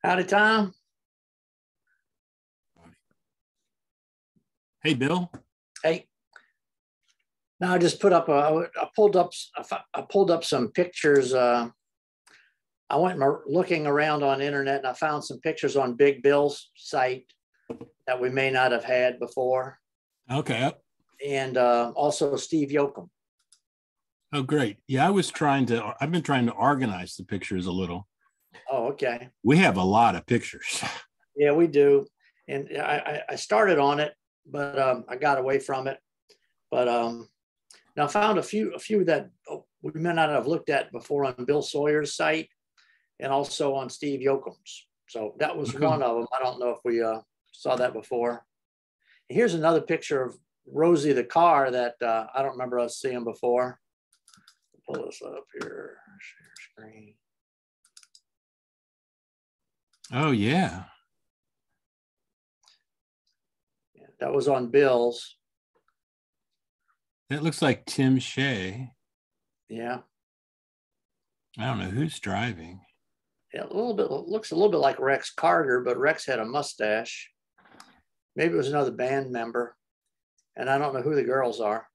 Howdy, Tom. Hey, Bill. Hey. Now I just put up I pulled up some pictures. I went looking around on the internet and I found some pictures on Big Bill's site that we may not have had before. Okay. And also Steve Yoakum. Oh, great. Yeah, I've been trying to organize the pictures a little. Oh, okay. We have a lot of pictures. Yeah, we do. And I started on it, but I got away from it. But now I found a few that we may not have looked at before on Bill Sawyer's site and also on Steve Yoakum's. So that was one of them. I don't know if we saw that before. And here's another picture of Rosie the car that I don't remember us seeing before. Pull this up here, share screen. Oh, yeah. That was on Bill's. That looks like Tim Shea. Yeah. I don't know who's driving. Yeah, looks a little bit like Rex Carter, but Rex had a mustache. Maybe it was another band member. And I don't know who the girls are.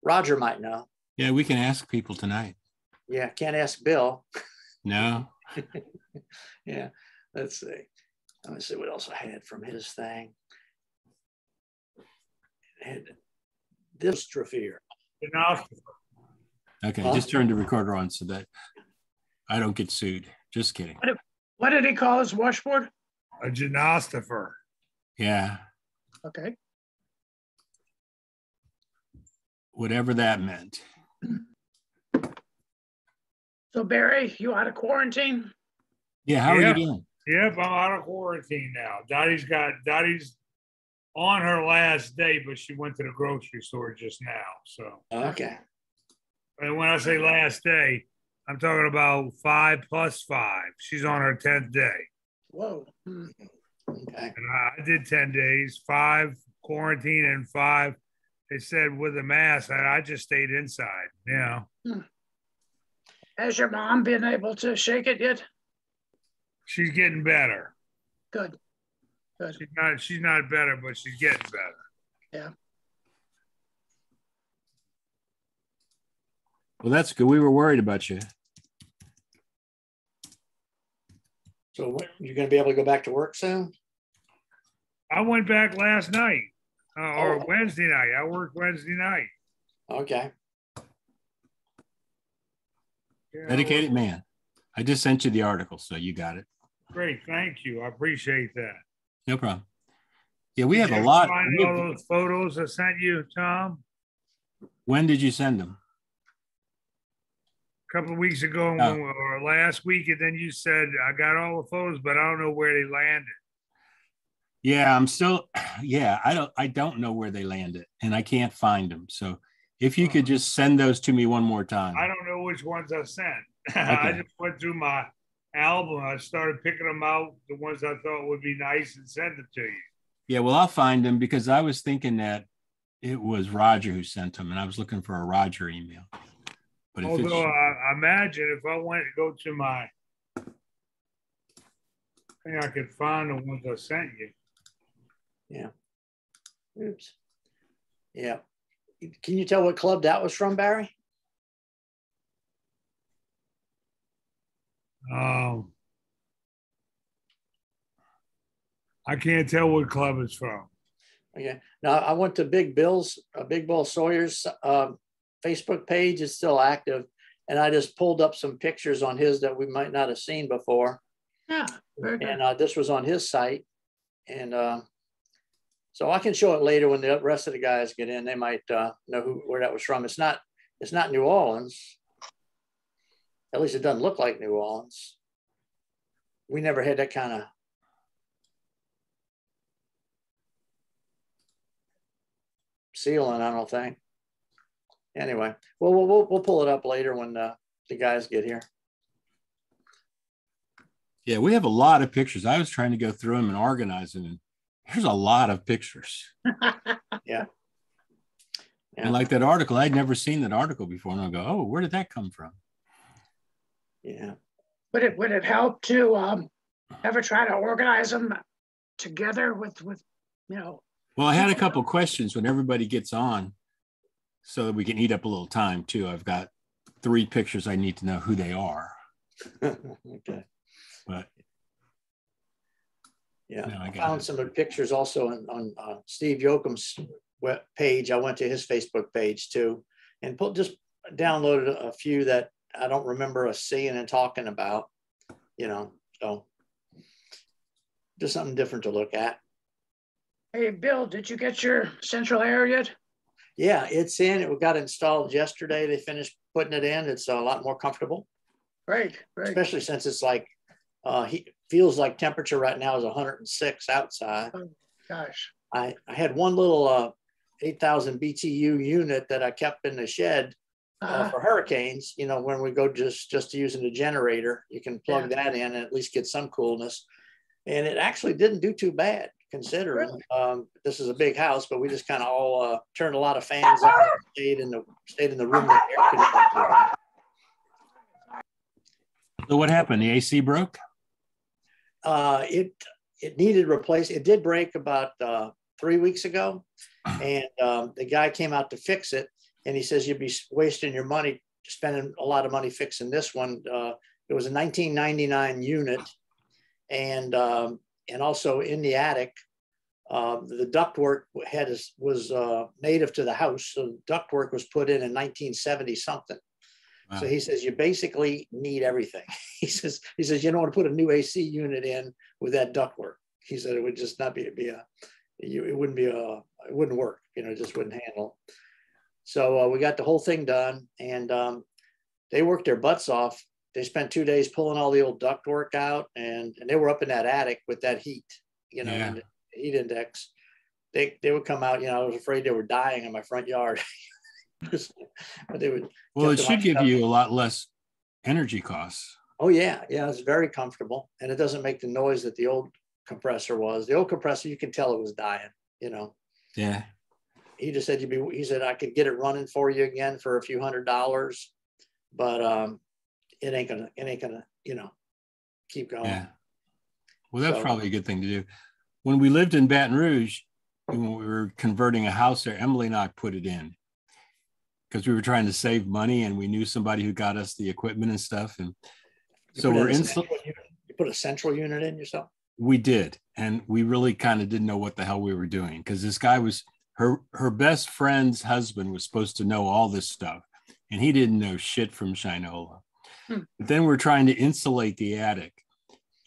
Roger might know. Yeah, we can ask people tonight. Yeah, can't ask Bill. No. Yeah, let's see. Let me see what else I had from his thing. This Dystrophere. Okay, just turn the recorder on so that I don't get sued. Just kidding. What did he call his washboard? A gymnostopher. Yeah. Okay. Whatever that meant. So Barry, you out of quarantine? Yeah, how are you doing? Yep, I'm out of quarantine now. Dottie's on her last day, but she went to the grocery store just now. So okay. And when I say last day, I'm talking about 5 plus 5. She's on her 10th day. Whoa. Okay. And I did 10 days, 5 quarantine and 5. They said with a mask, and I just stayed inside. Yeah. Has your mom been able to shake it yet? She's getting better. Good. Good. She's not better, but she's getting better. Yeah. Well, that's good. We were worried about you. So you're going to be able to go back to work soon? I went back last night or Wednesday night. I worked Wednesday night. Okay. Yeah, Dedicated man. I just sent you the article, so you got it. Great. Thank you. I appreciate that. No problem. Yeah, we have a lot. Find all those photos I sent you, Tom? When did you send them? A couple of weeks ago or last week, and then you said I got all the photos, but I don't know where they landed. Yeah, I don't know where they landed, and I can't find them. So if you could just send those to me one more time. I don't know which ones I sent. Okay. I just went through my album. I started picking them out, the ones I thought would be nice, and send them to you. Yeah, well, I'll find them because I was thinking that it was Roger who sent them, and I was looking for a Roger email. But although I imagine if I went to go to my thing, I could find the ones I sent you. Yeah. Oops. Yeah. Can you tell what club that was from, Barry? I can't tell what club it's from. Okay. Now I went to Big Bill Sawyer's Facebook page. Is still active, and I just pulled up some pictures on his that we might not have seen before. Yeah. Very good. And this was on his site, and so I can show it later when the rest of the guys get in. They might know where that was from. It's not New Orleans. At least it doesn't look like New Orleans. We never had that kind of ceiling, I don't think. Anyway, well, we'll pull it up later when the guys get here. Yeah, we have a lot of pictures. I was trying to go through them and organize them, and there's a lot of pictures. Yeah. And like that article, I'd never seen that article before, and I go, "Oh, where did that come from?" Yeah. Would it help to Ever try to organize them together with you know? Well, I had a couple questions when everybody gets on so that we can eat up a little time too. I've got 3 pictures I need to know who they are. Okay. But yeah, no, I found some of the pictures also on Steve Yoakum's web page. I went to his Facebook page too, and just downloaded a few that I don't remember us seeing and talking about, you know, so just something different to look at. Hey, Bill, did you get your central air yet? Yeah, it's in. It got installed yesterday. They finished putting it in. It's a lot more comfortable. Great. Especially since it's like, he feels like temperature right now is 106 outside. Oh, gosh. I had one little 8,000 BTU unit that I kept in the shed for hurricanes. You know, when we go just using the generator, you can plug that in and at least get some coolness. And it actually didn't do too bad considering. Really? This is a big house, but we just kind of all turned a lot of fans on and stayed in the room that air conditioning. So what happened? The AC broke? It needed replaced. It did break about 3 weeks ago, and the guy came out to fix it. And he says you'd be wasting your money, spending a lot of money fixing this one. It was a 1999 unit, and also in the attic, the ductwork was native to the house. So ductwork was put in 1970 something. Wow. So he says, you basically need everything. He says, you don't want to put a new AC unit in with that ductwork. He said, it would just not it wouldn't work, you know, it just wouldn't handle. So we got the whole thing done, and they worked their butts off. They spent 2 days pulling all the old ductwork out, and they were up in that attic with that heat, you know, and the heat index. They would come out, you know, I was afraid they were dying in my front yard. But they would. Well, it should give you a lot less energy costs. Oh yeah, it's very comfortable, and it doesn't make the noise that the old compressor was. The old compressor, you can tell it was dying, you know. Yeah. He just said he said I could get it running for you again for a few $100s, but it ain't gonna, you know, keep going. Yeah. Well, that's probably a good thing to do. When we lived in Baton Rouge, when we were converting a house there, Emily and I put it in because we were trying to save money, and we knew somebody who got us the equipment and stuff. And so we're in. You put a central unit in yourself? We did. And we really kind of didn't know what the hell we were doing, because this guy was, her best friend's husband was supposed to know all this stuff, and he didn't know shit from Shinola. But then we're trying to insulate the attic,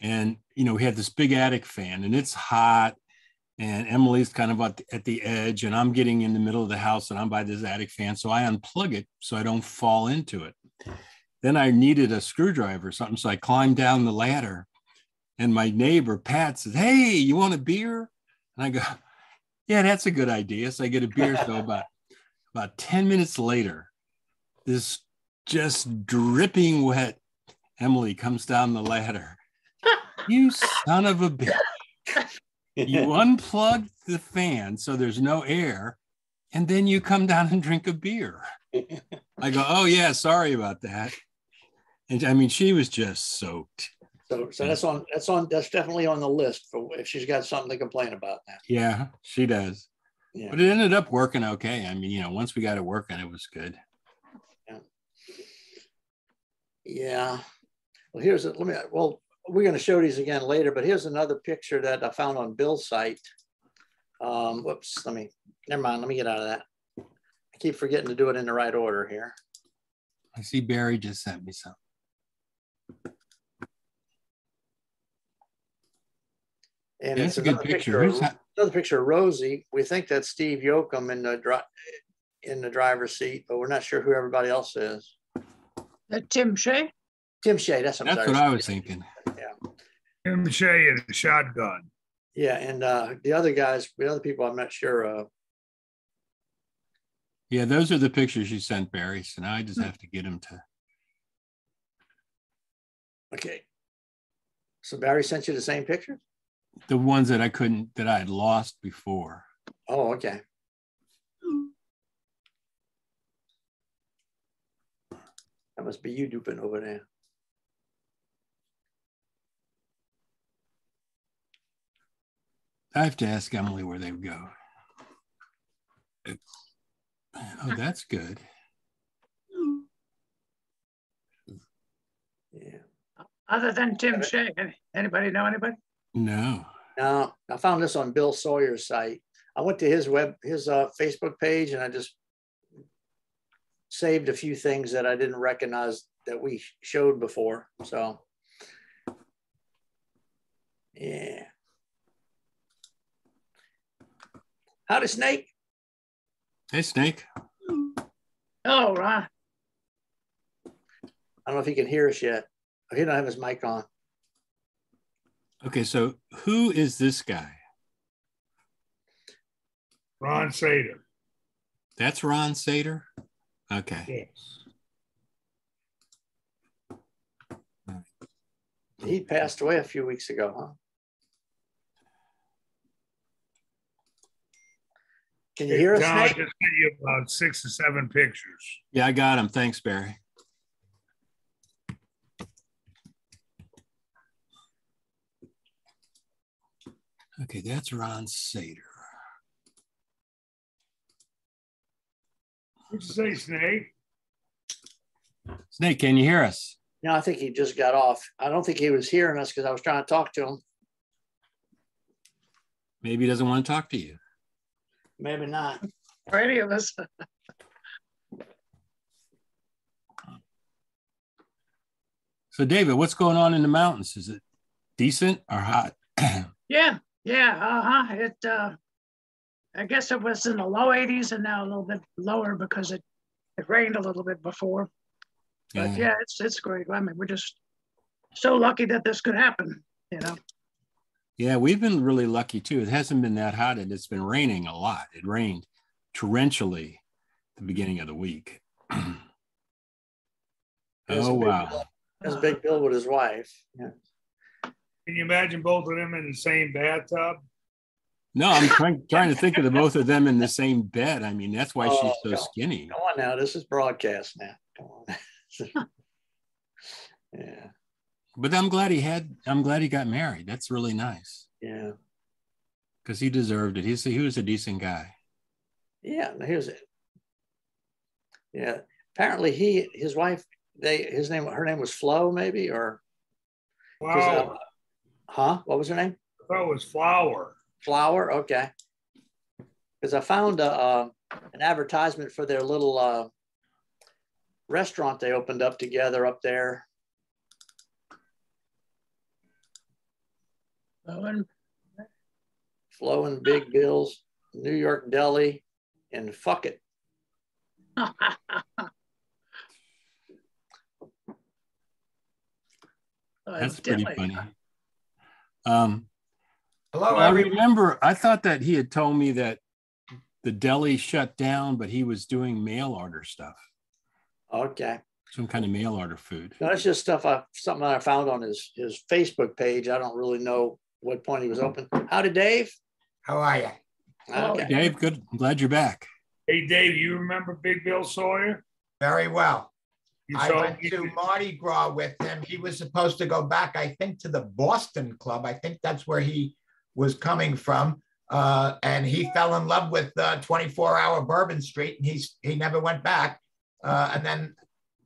and you know, we had this big attic fan, and it's hot, and Emily's kind of at the edge, and I'm getting in the middle of the house, and I'm by this attic fan, so I unplug it so I don't fall into it. Then I needed a screwdriver or something, so I climbed down the ladder, and my neighbor Pat says, "Hey, you want a beer?" And I go, "Yeah, that's a good idea." So I get a beer. So about 10 minutes later, this just dripping wet Emily comes down the ladder. "You son of a bitch. You unplugged the fan so there's no air, and then you come down and drink a beer." I go, "Oh yeah, sorry about that." And I mean, she was just soaked. So that's definitely on the list for if she's got something to complain about now. Yeah, she does. Yeah. But it ended up working okay. I mean, you know, once we got it working, it was good. Yeah. Well, we're going to show these again later, but here's another picture that I found on Bill's site. Whoops, never mind. Let me get out of that. I keep forgetting to do it in the right order here. I see Barry just sent me something. And it's a good picture. Another picture of Rosie. We think that's Steve Yoakum in the driver's seat, but we're not sure who everybody else is. Tim Shea? Tim Shea, that's what I was thinking. Yeah. Tim Shea and a shotgun. Yeah, and the other people I'm not sure of. Yeah, those are the pictures you sent, Barry. So now I just have to get them to. Okay. So Barry sent you the same picture? The ones that I had lost before. Oh, okay. That must be you duping over there. I have to ask Emily where they go. Oh, that's good. Yeah. Other than Tim Shea, anybody know anybody? No. Now, I found this on Bill Sawyer's site. I went to his Facebook page, and I just saved a few things that I didn't recognize that we showed before. So, yeah. Howdy, Snake. Hey, Snake. Oh, Ron. I don't know if he can hear us yet. Oh, he don't have his mic on. Okay, so who is this guy? Ron Sater. That's Ron Sater? Okay. Yes. He passed away a few weeks ago, huh? Can you hear us, John, I Snake? just sent you about 6 or 7 pictures. Yeah, I got him. Thanks, Barry. Okay, that's Ron Sater. What'd you say, Snake? Snake, can you hear us? No, I think he just got off. I don't think he was hearing us because I was trying to talk to him. Maybe he doesn't want to talk to you. Maybe not. Or any of us. So, David, what's going on in the mountains? Is it decent or hot? Yeah. It I guess it was in the low 80s and now a little bit lower because it rained a little bit before. But yeah, it's great. I mean, we're just so lucky that this could happen, you know. Yeah, we've been really lucky too. It hasn't been that hot and it's been raining a lot. It rained torrentially at the beginning of the week. Oh, wow. That's Big Bill with his wife. Yeah. Can you imagine both of them in the same bathtub? No, I'm trying to think of the both of them in the same bed. I mean, that's why she's so skinny. Come on now, this is broadcast now. Come on. Yeah. But I'm glad he got married. That's really nice. Yeah. Because he deserved it. He was a decent guy. Yeah. Here's it. Yeah. Apparently his wife, her name was Flo, maybe, or Flower. What was her name? I thought it was Flower. Flower. Okay. Because I found an advertisement for their little restaurant they opened up together up there. Flo and Big Bill's New York Deli and Fuck It. That's pretty funny. Hello, I everyone. remember, I thought that he had told me that the deli shut down, but he was doing mail order stuff. Okay. Some kind of mail order food. No, that's just something I found on his Facebook page. I don't really know what point he was open. Howdy, Dave. How are you? Okay. Dave, good. I'm glad you're back. Hey, Dave, you remember Big Bill Sawyer? Very well. I saw went to Mardi Gras with him. He was supposed to go back, I think, to the Boston Club. I think that's where he was coming from. And he fell in love with 24-hour Bourbon Street, and he never went back. And then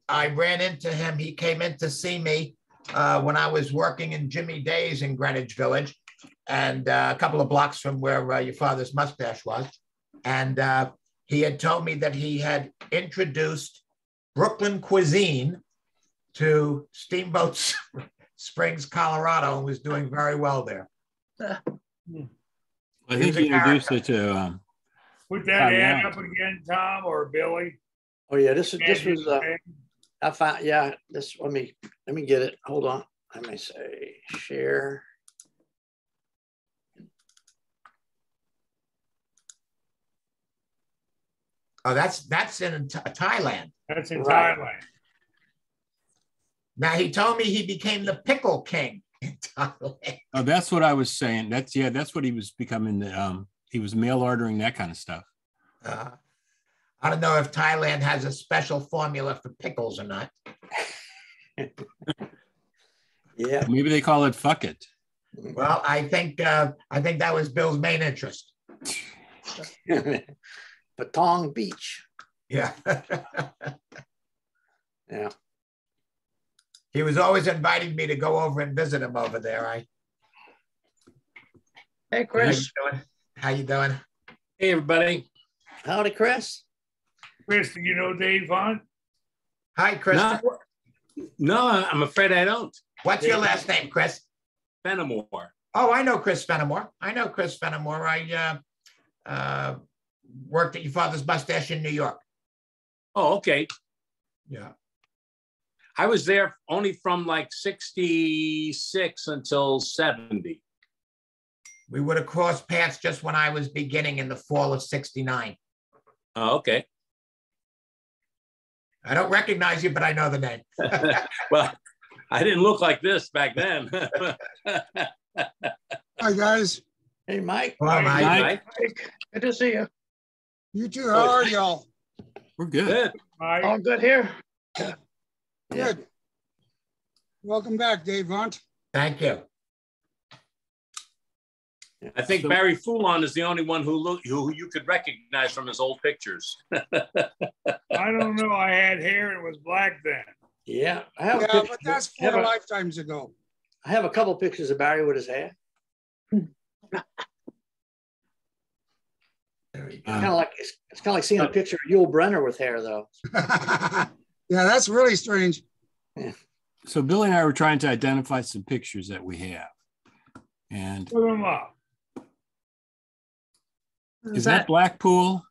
I ran into him. He came in to see me when I was working in Jimmy Day's in Greenwich Village, and a couple of blocks from where your father's mustache was. And he had told me that he had introduced Brooklyn cuisine to Steamboat Springs, Colorado, and was doing very well there. I think he introduced it to. Put that ad up again, Tom or Billy. Oh yeah, this was I found, yeah, this, let me get it. Hold on. Let me say share. Oh, that's in Thailand. That's in Thailand. Now he told me he became the pickle king in Thailand. Oh, that's what I was saying. That's what he was becoming. He was mail ordering that kind of stuff. I don't know if Thailand has a special formula for pickles or not. Yeah. Maybe they call it fuck it. Well, I think that was Bill's main interest. Patong Beach. Yeah. Yeah. He was always inviting me to go over and visit him over there. Hey, Chris. How you doing? Hey, everybody. Howdy, Chris. Chris, do you know Dave Hunt? Hi, Chris. No, I'm afraid I don't. What's your last name, Chris? Fenimore. Oh, I know Chris Fenimore. I worked at your father's mustache in New York. Oh, okay. Yeah. I was there only from like 66 until 70. We would have crossed paths just when I was beginning in the fall of 69. Oh, okay. I don't recognize you, but I know the name. Well, I didn't look like this back then. Hi, guys. Hey, Mike. Hello, Mike. Mike. Good to see you. You too. How are y'all? We're good. Good. Mike, All good here. Good. Welcome back, Dave Hunt. Thank you. I think Barry Foulon is the only one who you could recognize from his old pictures. I don't know. I had hair and it was black then. Yeah. I have, Yeah, but that's 4 lifetimes ago. I have a couple pictures of Barry with his hair. It's kind of like seeing a picture of Yul Brenner with hair, though. Yeah, that's really strange. So Billy and I were trying to identify some pictures that we have. And Put them up. is that Blackpool,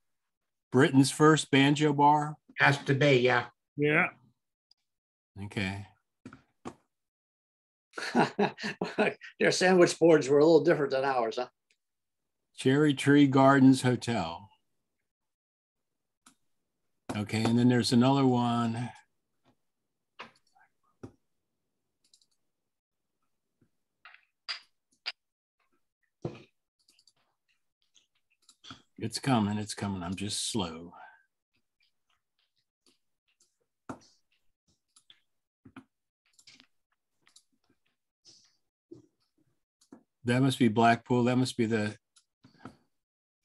Britain's first banjo bar? Has to be, yeah. Yeah. Okay. Their sandwich boards were a little different than ours, huh? Cherry Tree Gardens Hotel. Okay, and then there's another one. It's coming, it's coming. I'm just slow. That must be Blackpool. That must be the,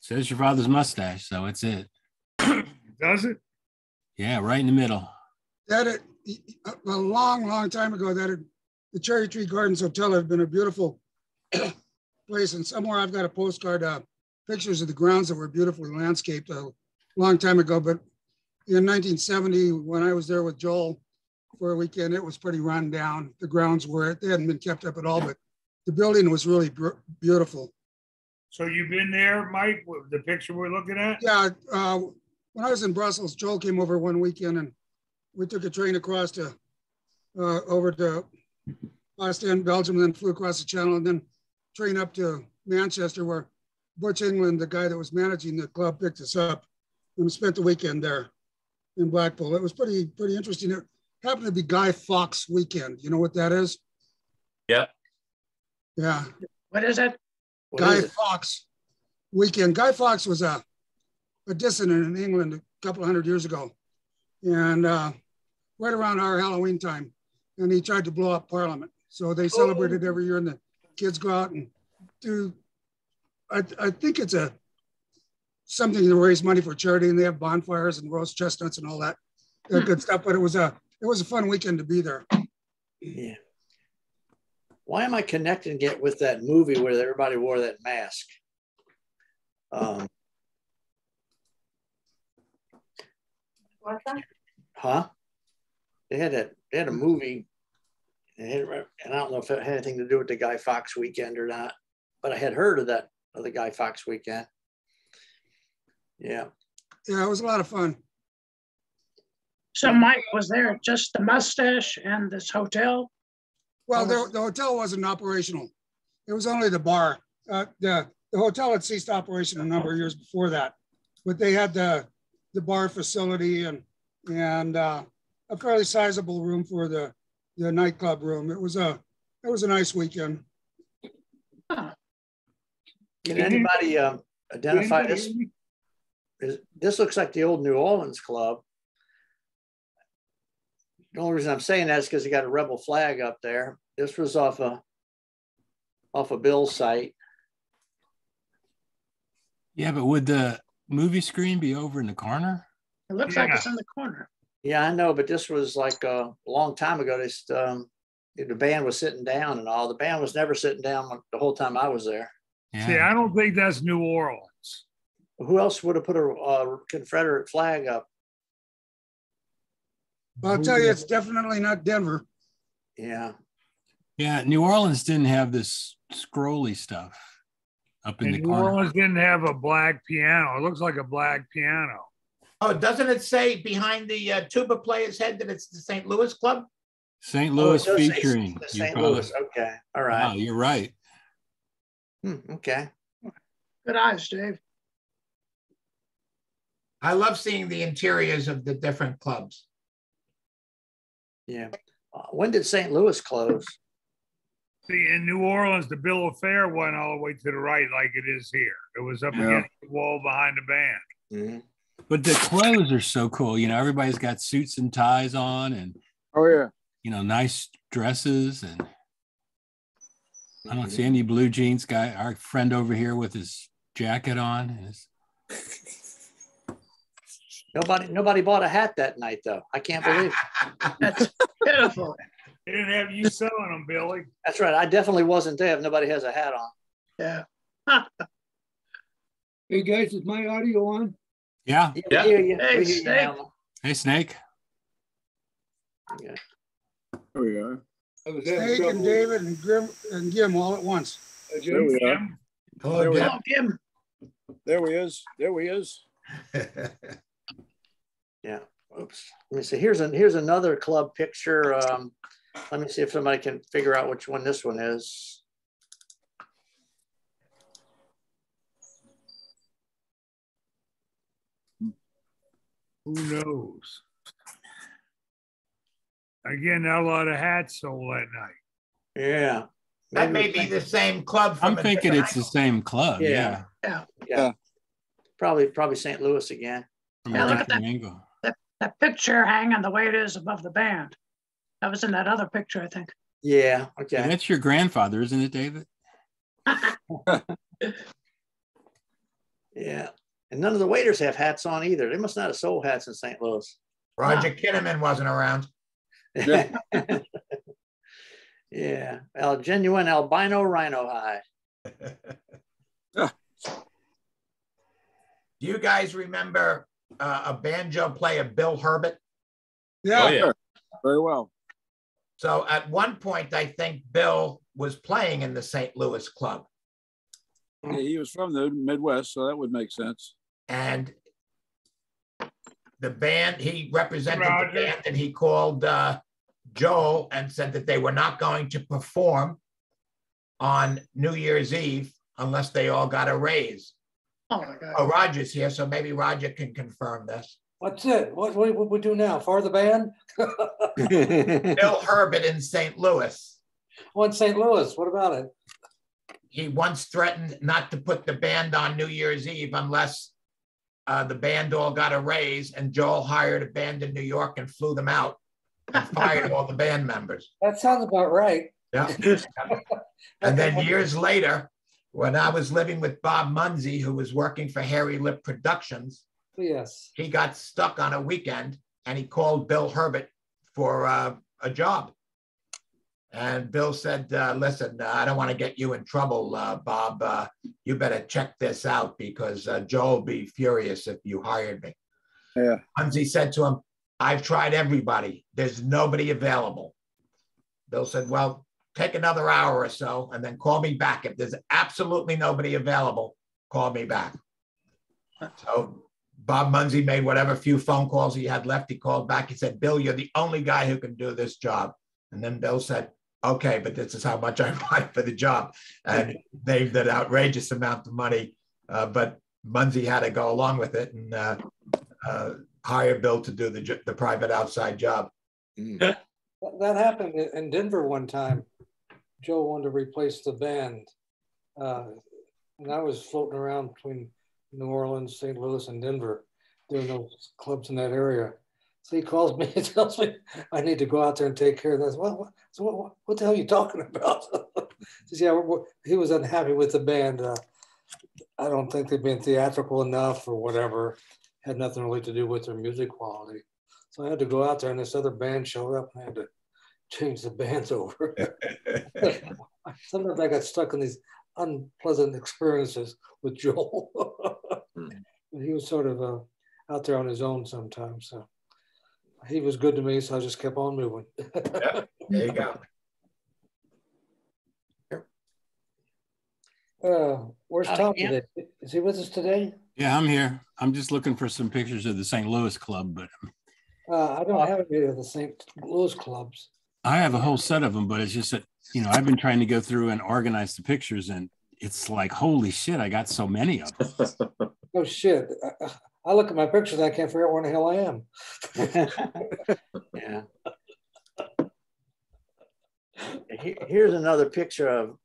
says your father's mustache, so it's it. Does it? Yeah, right in the middle. A long time ago, the Cherry Tree Gardens Hotel had been a beautiful place. And somewhere I've got a postcard, pictures of the grounds that were beautifully landscaped a long time ago. But in 1970, when I was there with Joel for a weekend, it was pretty run down. The grounds they hadn't been kept up at all, but the building was really beautiful. So you've been there, Mike, with the picture we're looking at? Yeah, when I was in Brussels, Joel came over one weekend and we took a train across to over to Ostend, Belgium, and then flew across the channel and then train up to Manchester where Butch England, the guy that was managing the club, picked us up and we spent the weekend there in Blackpool. It was pretty interesting. It happened to be Guy Fawkes weekend. You know what that is? Yep. Yeah. What is it? Guy Fawkes weekend. Guy Fawkes was a dissident in England a couple of 100 years ago. And right around our Halloween time, and he tried to blow up Parliament. So they celebrated every year and the kids go out and do, I think it's something to raise money for charity and they have bonfires and roast chestnuts and all that good stuff. But it was a fun weekend to be there. Yeah. Why am I connecting it with that movie where everybody wore that mask? What's that? Huh? They had a movie, and I don't know if it had anything to do with the Guy Fawkes weekend or not, but I had heard of the Guy Fawkes weekend. Yeah. Yeah, it was a lot of fun. So Mike was there, just the mustache and this hotel? Well, the hotel wasn't operational. It was only the bar. The hotel had ceased operation a number of years before that, but they had the bar facility and a fairly sizable room for the nightclub room. It was a nice weekend. Huh. Can anybody identify this? This looks like the old New Orleans club. The only reason I'm saying that is because you got a rebel flag up there. This was off off of Bill's site. Yeah, but would the movie screen be over in the corner? It looks like it's in the corner. Yeah, I know, but this was like a long time ago. This the band was sitting down and all. The band was never sitting down the whole time I was there. Yeah. See, I don't think that's New Orleans. Who else would have put a Confederate flag up? Well, I'll tell you, it's definitely not Denver. Yeah. Yeah, New Orleans didn't have this scrolly stuff up in And the New corner. Orleans didn't have a black piano. It looks like a black piano. Oh, doesn't it say behind the tuba player's head that it's the St. Louis Club? St. Oh, Louis it does say featuring. the You St. probably- Louis. Okay. All right. Wow, you're right. Okay. Good eyes, Dave. I love seeing the interiors of the different clubs. Yeah. When did St. Louis close? See, in New Orleans, the bill of fare went all the way to the right like it is here. It was up against the wall behind the band. Mm-hmm. But the clothes are so cool. You know, everybody's got suits and ties on and, Oh yeah. you know, nice dresses. And I don't see any blue jeans guy. Our friend over here with his jacket on. Nobody bought a hat that night, though. I can't believe it. That's pitiful. They didn't have you selling them, Billy. That's right. I definitely wasn't there if nobody has a hat on. Yeah. Hey guys, is my audio on? Yeah. Yeah. We hear you. Hey, We hear you Snake. now. Hey, Snake. Yeah. There we are. I was having Snake and trouble. David and Grim and Jim all at once. There we are. Hello, There we Jim. Oh, Jim. There he is. There he is. Yeah. Oops. Let me see. Here's another club picture. Let me see if somebody can figure out which one this one is. Who knows? Again, not a lot of hats sold that night. Yeah. That may be the same club. From I'm a thinking different it's the angle. same club. Yeah. Yeah. Yeah. Probably St. Louis again. From Yeah, a look at different angle. That picture hanging the way it is above the band. That was in that other picture, I think. Yeah. And Okay. that's your grandfather, isn't it, David? Yeah. And none of the waiters have hats on either. They must not have sold hats in St. Louis. Roger Kinnaman wasn't around. Yeah. Yeah. Genuine albino rhino hide. Do you guys remember a banjo player, Bill Herbert? Yeah. Oh, yeah. Very well. So at one point, I think Bill was playing in the St. Louis Club. Yeah, he was from the Midwest, so that would make sense. And the band, he represented Roger. the band, and he called Joel and said that they were not going to perform on New Year's Eve unless they all got a raise. Oh my God. Oh, Roger's here, so maybe Roger can confirm this. What's it? What we do now? For the band? Bill Herbert in St. Louis. Well, in St. Louis, what about it? He once threatened not to put the band on New Year's Eve unless the band all got a raise, and Joel hired a band in New York and flew them out and fired all the band members. That sounds about right. Yeah. And then years later, when I was living with Bob Munsey, who was working for Harry Lip Productions, Yes. he got stuck on a weekend and he called Bill Herbert for a job. And Bill said, listen, I don't want to get you in trouble, Bob. You better check this out because Joe will be furious if you hired me. Yeah. Munsey said to him, I've tried everybody. There's nobody available. Bill said, well, take another hour or so and then call me back. If there's absolutely nobody available, call me back. So Bob Munsey made whatever few phone calls he had left. He called back. He said, Bill, you're the only guy who can do this job. And then Bill said, okay, but this is how much I want for the job. And named an outrageous amount of money. But Munsey had to go along with it and hire Bill to do the private outside job. That happened in Denver one time. Joe wanted to replace the band. And I was floating around between New Orleans, St. Louis, and Denver, doing those clubs in that area. So he calls me and tells me I need to go out there and take care of this. What the hell are you talking about? Says, yeah, he was unhappy with the band. I don't think they've been theatrical enough or whatever. Had nothing really to do with their music quality. So I had to go out there, and this other band showed up, and I had to change the bands over. Sometimes I got stuck in these unpleasant experiences with Joel. He was sort of out there on his own sometimes. So he was good to me, so I just kept on moving. Yep, there you go. Where's Tom today? Is he with us today? Yeah, I'm here. I'm just looking for some pictures of the St. Louis Club, but I don't have any of the St. Louis clubs. I have a whole set of them, but it's just that, you know, I've been trying to go through and organize the pictures, and it's like, holy shit, I got so many of them. Oh shit. I look at my pictures and I can't figure out where the hell I am. Yeah. Here's another picture of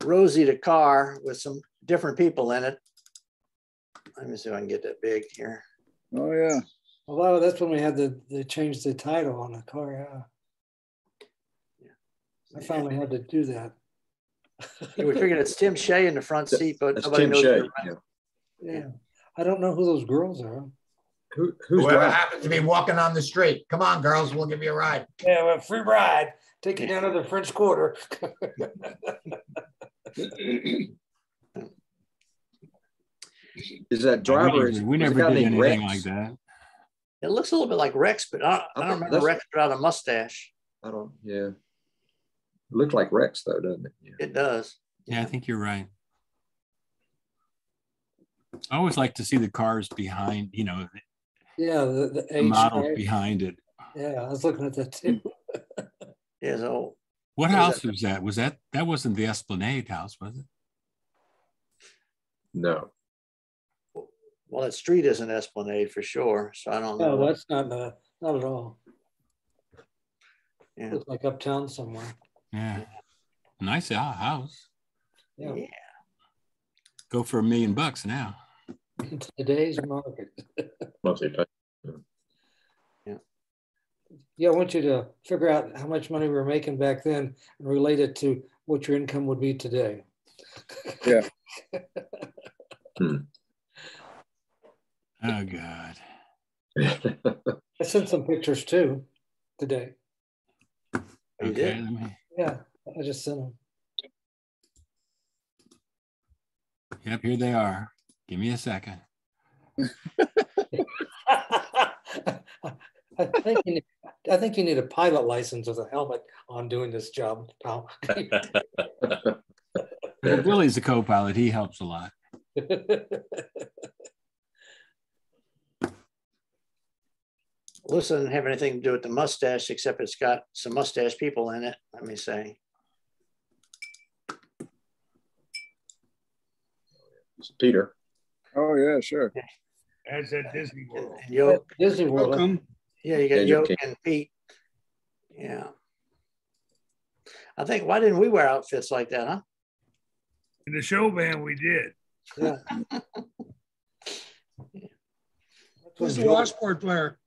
Rosie the car with some different people in it. Let me see if I can get that big here. Oh yeah. A lot of that's when we had they changed the title on the car. Yeah. I finally had to do that. Yeah, we figured it's Tim Shea in the front seat, but That's nobody Tim knows. Shea. Yeah. I don't know who those girls are. Who's Whoever driving? happens to be walking on the street. Come on, girls, we'll give you a ride. Yeah, well, free ride. Take you down to the French Quarter. Is that driver? We never did anything like that. It looks a little bit like Rex, but I don't remember Rex without a mustache. I don't. Yeah. It looked like Rex though, doesn't it? Yeah. It does. Yeah, I think you're right. I always like to see the cars behind, you know, Yeah, the age models right? behind it. Yeah, I was looking at that too. Yeah, so What house was that? That wasn't the Esplanade house, was it? No. well, that street isn't Esplanade for sure. So I don't know. No, that's not at all. Yeah. Looks like uptown somewhere. Yeah. Nice house. Yeah. Yeah. Go for $1 million now. Today's market. Mostly. Yeah, I want you to figure out how much money we were making back then and relate it to what your income would be today. Yeah. Oh God. I sent some pictures too today. Okay. Let me... Yeah, I just sent them. Yep, here they are. Give me a second. I think you need a pilot license with a helmet on doing this job, Tom. Billy's a co-pilot. He helps a lot. Well, this doesn't have anything to do with the mustache, except it's got some mustache people in it. Let me say. It's Peter. Oh yeah, sure. That's at Disney World. And Yoke. Disney World. Welcome. Yeah, you got Yeah, Yoke Yoke. and Pete. Yeah. I think, why didn't we wear outfits like that, huh? In the show band, we did. Yeah. Who's the washboard player?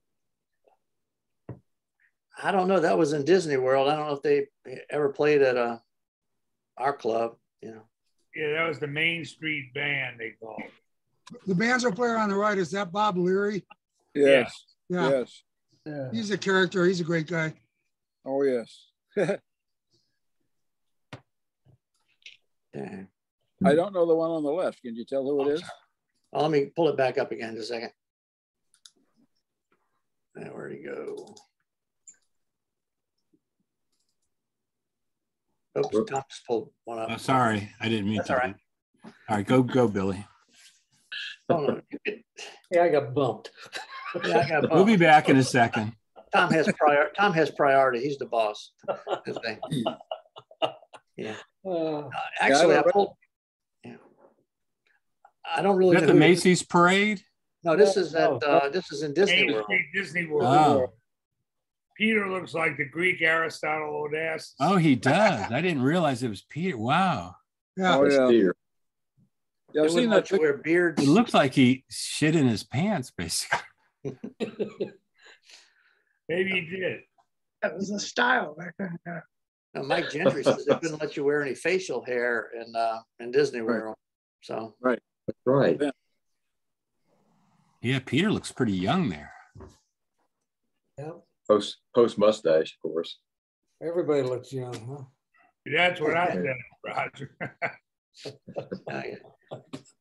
I don't know. That was in Disney World. I don't know if they ever played at our club, you know. Yeah, that was the Main Street Band, they called it. The banjo player on the right, is that Bob Leary? Yes. Yeah, Yes. Yeah. he's a character. He's a great guy. Oh yes. Yeah. I don't know the one on the left. Can you tell who it is? Well, let me pull it back up again just a second. Now, where'd he go? Oops, Tom just pulled one up. Oh, sorry, I didn't mean That's to. all right. All right, go, Billy. Oh, no, you could- Yeah, I got bumped. yeah, I got We'll be bumped. back in a second. Tom has priority. He's the boss. This thing. Yeah. Actually, Yeah, I pulled. Yeah. I don't really Is that know the who- Macy's parade? No, this is at this is in Disney Main World. Street Disney World. Oh, Peter looks like the Greek Aristotle Onassis. oh, he does. I didn't realize it was Peter. Wow. Yeah. Oh That's yeah. Peter. Yeah, They I've wouldn't seen let that. you wear beards. It looks like he shit in his pants, basically. Maybe he did. That was the style back then. Yeah. Mike Gentry said they couldn't let you wear any facial hair in Disney World. So Right. That's right. Yeah, Peter looks pretty young there. Yeah. Post mustache, of course. Everybody looks young, huh? That's what I said, Roger.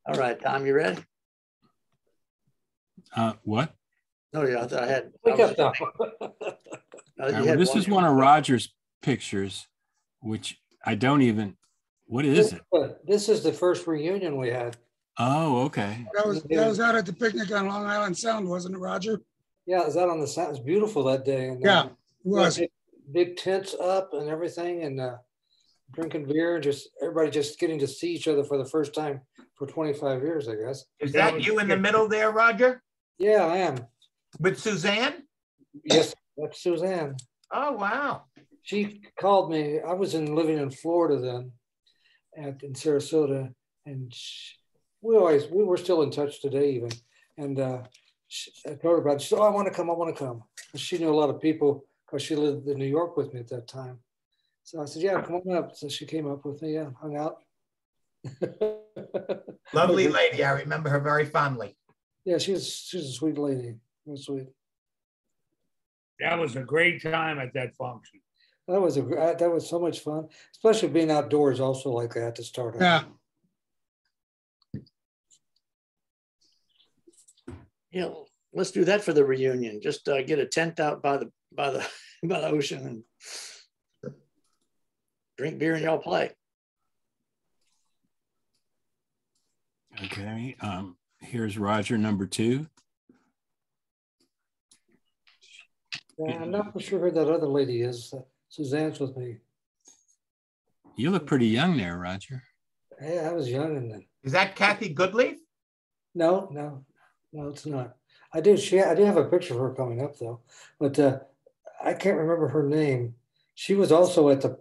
All right, Tom, you ready? What? No, yeah, I thought I had. Wake up now. This is one of Roger's pictures, which I don't even. What is it? This is the first reunion we had. Oh, okay. That was out at the picnic on Long Island Sound, wasn't it, Roger? Yeah, it was out on the sound. It was beautiful that day. And, yeah, it was. Big tents up and everything, and drinking beer, just everybody just getting to see each other for the first time for 25 years, I guess. Is that you in the middle there, Roger? Yeah, I am. With Suzanne? Yes, that's Suzanne. Oh, wow. She called me. I was living in Florida then, in Sarasota, and we were still in touch today even. And I told her about it. She said, "Oh, I want to come. I want to come." And she knew a lot of people because she lived in New York with me at that time. So I said, "Yeah, come on up." So she came up with me. Yeah, hung out. Lovely lady. I remember her very fondly. Yeah, she's a sweet lady. Real sweet. That was a great time at that function. That was so much fun, especially being outdoors also like that to start. Yeah. Yeah, let's do that for the reunion. Just get a tent out by the ocean and drink beer and y'all play. Okay. Here's Roger number 2. Yeah, I'm not for sure who that other lady is. Suzanne's with me. You look pretty young there, Roger. Yeah, I was young and then. Is that Kathy Goodleaf? No, it's not. I do have a picture of her coming up though, but I can't remember her name. She was also at a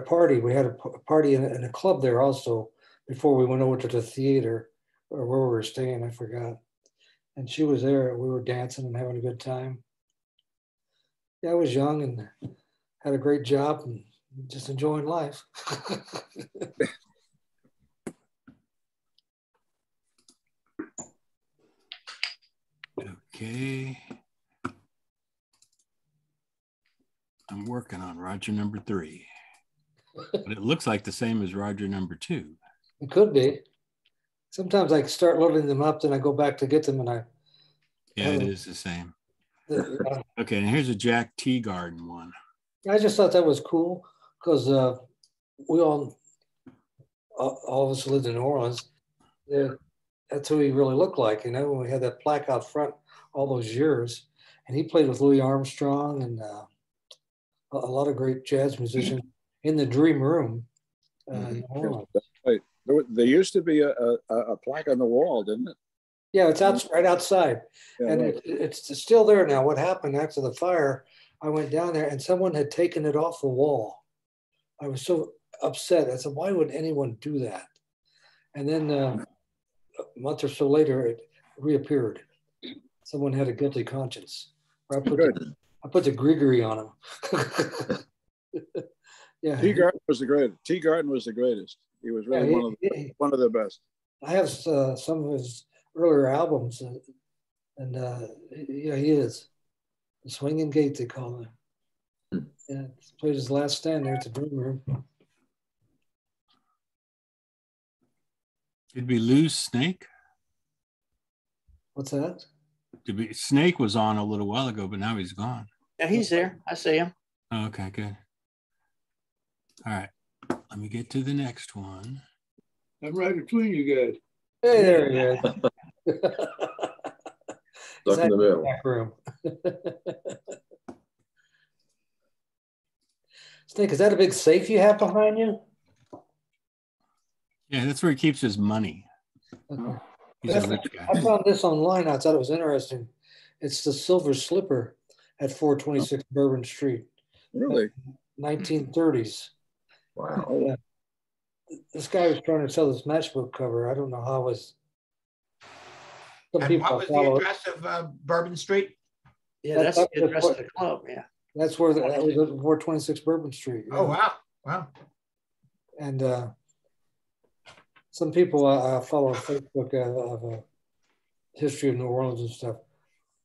party. We had a party in a club there also before we went over to the theater or where we were staying. I forgot. And she was there. We were dancing and having a good time. Yeah, I was young and had a great job and just enjoying life. Okay. I'm working on Roger number 3. But it looks like the same as Roger number 2. It could be. Sometimes I start loading them up, then I go back to get them, and Yeah, it is the same. Okay, and here's a Jack Teagarden one. I just thought that was cool because we all of us lived in New Orleans. That's who he really looked like, you know, when we had that plaque out front all those years. And he played with Louis Armstrong and a lot of great jazz musicians in the Dream Room in New Orleans. Right. There used to be a plaque on the wall, didn't it? Yeah, it's right outside. Yeah, and right. it's still there now. What happened after the fire, I went down there and someone had taken it off the wall. I was so upset. I said, why would anyone do that? And then a month or so later, it reappeared. Someone had a guilty conscience. I put the Grigory on him. Yeah. Teagarden was the greatest. Teagarden was the greatest. He was really one of the best. I have some of his earlier albums, and yeah, he is. The Swinging Gate, they call him. Yeah, he played his last stand there at the Dream Room. Did we lose Snake? What's that? Snake was on a little while ago, but now he's gone. Yeah, he's there. I see him. Oh, okay, good. All right, let me get to the next one. I'm right between you guys. Hey, there he is. Stuck in the middle. Back room. Snake, is that a big safe you have behind you? Yeah, that's where he keeps his money. Okay. He's a rich guy. I found this online. I thought it was interesting. It's the Silver Slipper at 426 Bourbon Street. Really? 1930s. Wow. This guy was trying to sell this matchbook cover. I don't know how it was. Some And people what was the follow it. address of Bourbon Street? Yeah, that's the address of the club. Yeah. That's where that was 426 Bourbon Street. Oh, wow. Wow. And some people follow on Facebook of a history of New Orleans and stuff.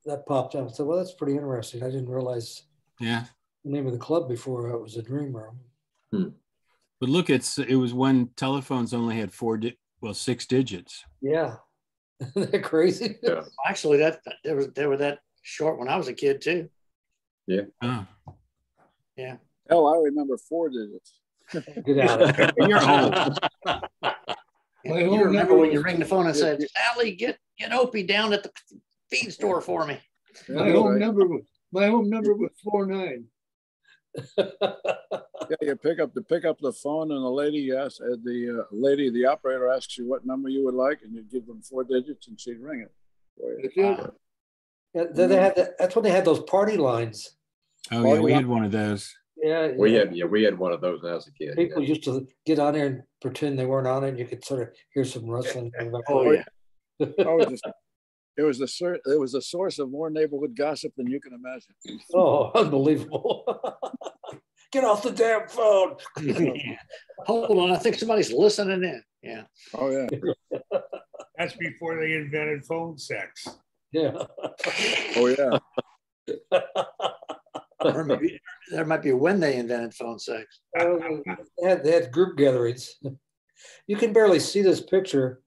That popped up. I said, well, that's pretty interesting. I didn't realize the name of the club before it was a Dream Room. But look, it was when telephones only had 6 digits. Yeah. Isn't that crazy? Yeah. Actually, they were that short when I was a kid too. Yeah. Oh. Yeah. Oh, I remember 4 digits. Get out of here. You're old. You remember when you ring the phone and said, Sally, get Opie down at the feed store for me. My home number was 49. Yeah, you pick up the phone, and the operator asks you what number you would like, and you give them 4 digits, and she'd ring it. That's it. Yeah, that's when they had those party lines. Oh yeah, we had one of those. Yeah, we had one of those when I was a kid. People used to get on there and pretend they weren't on it. And you could sort of hear some rustling. Oh yeah. It was a source of more neighborhood gossip than you can imagine. Oh, unbelievable. Get off the damn phone. Hold on, I think somebody's listening in. Yeah. Oh yeah. That's before they invented phone sex. Yeah. Oh yeah. Or maybe there might be when they invented phone sex. They had group gatherings. You can barely see this picture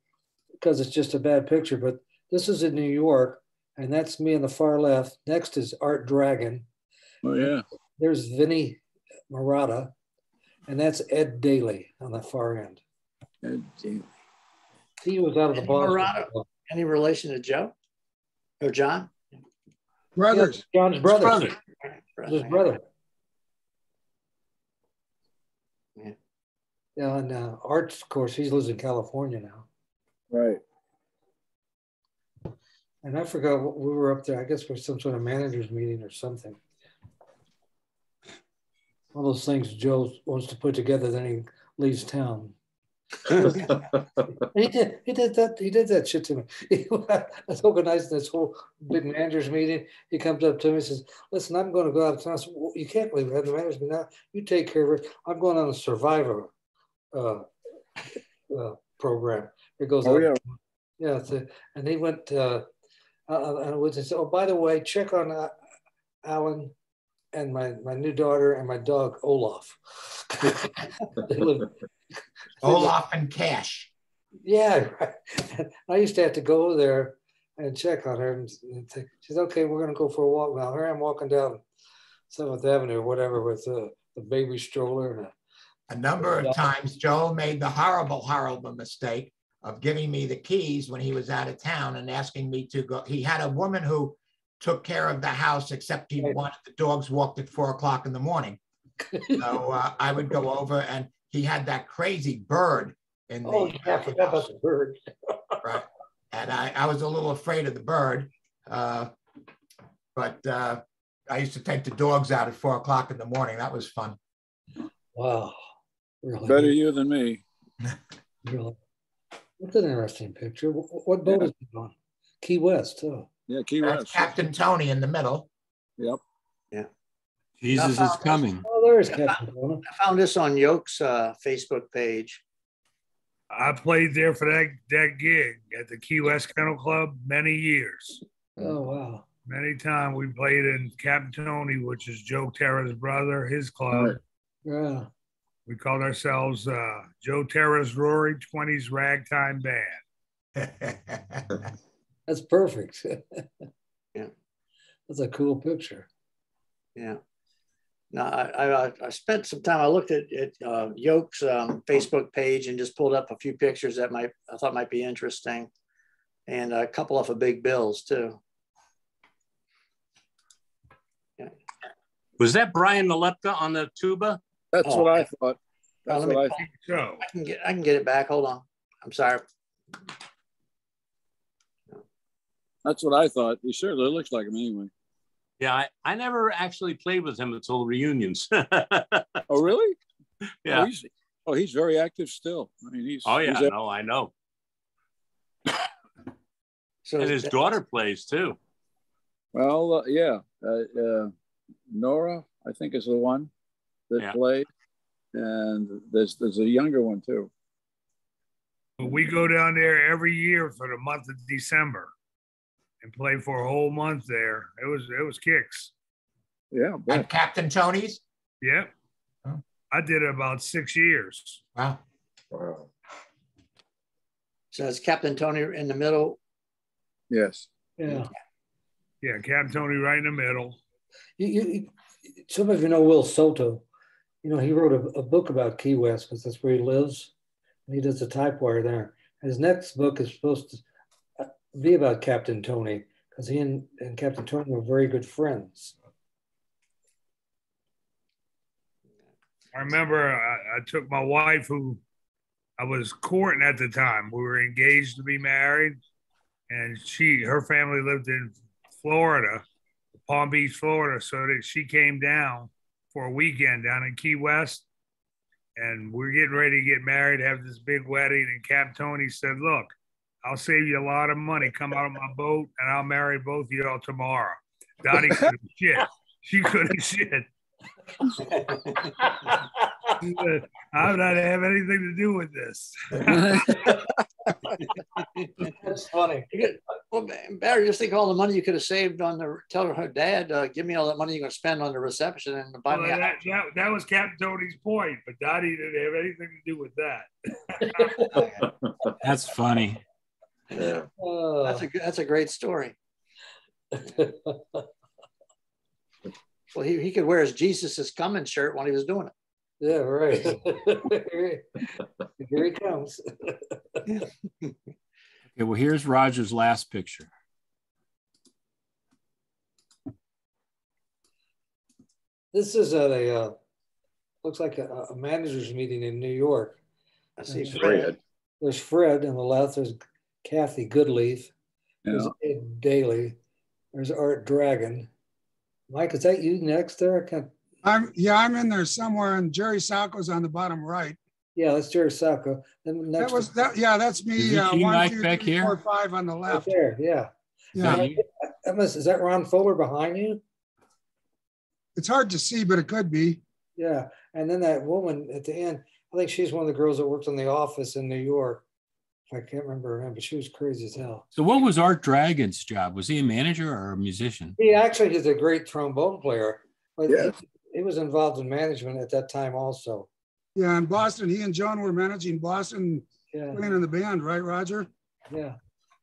because it's just a bad picture, but this is in New York, and that's me on the far left. Next is Art Dragon. Oh yeah. There's Vinny Marotta, and that's Ed Daly on the far end. Ed Daly. He was out of the Boston. Marotta, any relation to Joe or John? Brothers. Yeah, John's brother. His brother. Yeah. Yeah, and Art, of course, he lives in California now. Right. And I forgot what we were up there. I guess for some sort of managers meeting or something. One of those things Joe wants to put together, then he leaves town. He did that shit to me. I was organizing this whole big managers meeting. He comes up to me and says, listen, I'm going to go out of town. I said, well, you can't leave the managers meeting now. You take care of it. I'm going on a Survivor program. It goes oh, yeah. And he went and would say, oh, by the way, check on Alan and my new daughter and my dog Olaf. Olaf and Cash. Yeah, right. I used to have to go over there and check on her, and she says, "Okay, we're going to go for a walk now." Here I'm walking down 7th Avenue or whatever with the baby stroller. And a number of times, Joel made the horrible mistake of giving me the keys when he was out of town and asking me to go. He had a woman who took care of the house, except he wanted the dogs walked at 4 o'clock in the morning. So I would go over, and he had that crazy bird in the I forgot about the bird. Right. And I was a little afraid of the bird, but I used to take the dogs out at 4 o'clock in the morning. That was fun. Wow. Really? Better you than me. Really? That's an interesting picture. What boat is it on? Key West, too. Yeah, Key West. Captain Tony in the middle. Yep. Yeah. Jesus is coming. Oh, there's Captain Tony. I found this on Yoke's Facebook page. I played there for that gig at the Key West Kennel Club many years. Oh, wow. Many times we played in Captain Tony, which is Joe Terra's brother, his club. Yeah. We called ourselves Joe Terra's Roaring 20s Ragtime Band. That's perfect. Yeah. That's a cool picture. Yeah. Now, I spent some time, I looked at Yoke's Facebook page and just pulled up a few pictures that I thought might be interesting, and a couple of big bills too. Yeah. Was that Brian Nalepka on the tuba? That's what I thought. That's what I think so. I can get it back. Hold on. I'm sorry. That's what I thought. He certainly looks like him anyway. Yeah, I never actually played with him until reunions. Oh, really? Yeah. He's very active still. I mean, I know. So and his daughter plays too. Well, yeah. Nora, I think is the one that Yeah. played. And there's a younger one too. But we go down there every year for the month of December and play for a whole month there. It was kicks. Yeah. At Captain Tony's? Yeah. Oh. I did it about 6 years. Wow. Wow. So it's Captain Tony in the middle. Yes. Yeah. Yeah, Captain Tony right in the middle. Some of you know Will Soto. You know, he wrote a book about Key West because that's where he lives. And he does the typewire there. His next book is supposed to be about Captain Tony because he and Captain Tony were very good friends. I remember I took my wife, who I was courting at the time. We were engaged to be married, and her family lived in Florida, Palm Beach, Florida. So that she came down for a weekend down in Key West, and we're getting ready to get married, have this big wedding. And Cap Tony said, "Look, I'll save you a lot of money. Come out of my boat, and I'll marry both of y'all tomorrow." Dottie couldn't shit. She couldn't shit. I'm not have anything to do with this. That's funny. Well, Barry, just think all the money you could have saved on tell her dad, give me all that money you're going to spend on the reception and buy me a house. That was Captain Tony's point, but Dottie didn't have anything to do with that. That's funny. Yeah. That's a great story. Well, he could wear his Jesus is Coming shirt while he was doing it. Yeah, right. Here he comes. Okay, well, here's Roger's last picture. This is looks like a manager's meeting in New York. I see Fred. There's Fred on the left. There's Kathy Goodleaf. There's Ed Daly. There's Art Dragon. Mike, is that you next there? I'm in there somewhere, and Jerry Sacco's on the bottom right. Yeah, that's Jerry Sacco. Then next that's me. Is it you, 1, Mike, 2, back 3, here? 4, 5 on the right left. there, yeah. Yeah. Is that Ron Fuller behind you? It's hard to see, but it could be. Yeah, and then that woman at the end, I think she's one of the girls that worked in the office in New York. I can't remember her name, but she was crazy as hell. So what was Art Dragon's job? Was he a manager or a musician? He actually is a great trombone player, but Yeah. he was involved in management at that time also. Yeah, in Boston, he and Joan were managing Boston, Yeah, playing in the band, right, Roger? yeah.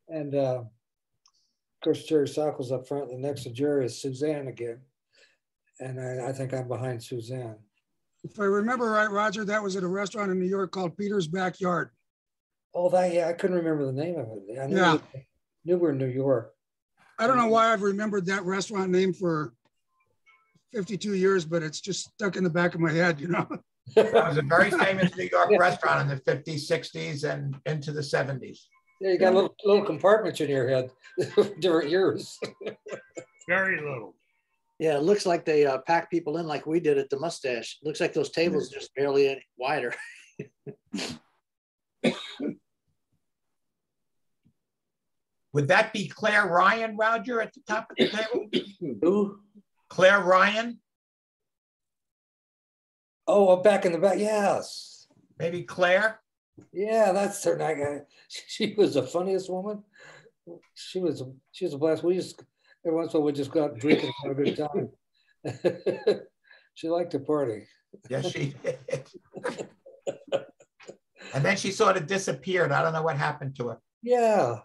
And of course, Jerry Sacco's up front. The next to Jerry is Suzanne again. And I think I'm behind Suzanne. If I remember right, Roger, that was at a restaurant in New York called Peter's Backyard. Oh, I couldn't remember the name of it. I knew, knew we're in New York. I don't know why I've remembered that restaurant name for 52 years, but it's just stuck in the back of my head, you know? That was a very famous New York restaurant in the 50s, 60s, and into the 70s. Yeah, you got little compartments in your head, different years. Very little. Yeah, it looks like they pack people in like we did at the Mustache. Looks like those tables just barely any wider. Would that be Claire Ryan, Roger, at the top of the table? Who? Claire Ryan? Oh, back in the back, yes. Maybe Claire? Yeah, that's her. She was the funniest woman. She was a blast. We just every once in a while we just got drinking and have a good time. She liked to party. Yes, she did. And then she sort of disappeared. I don't know what happened to her. Yeah.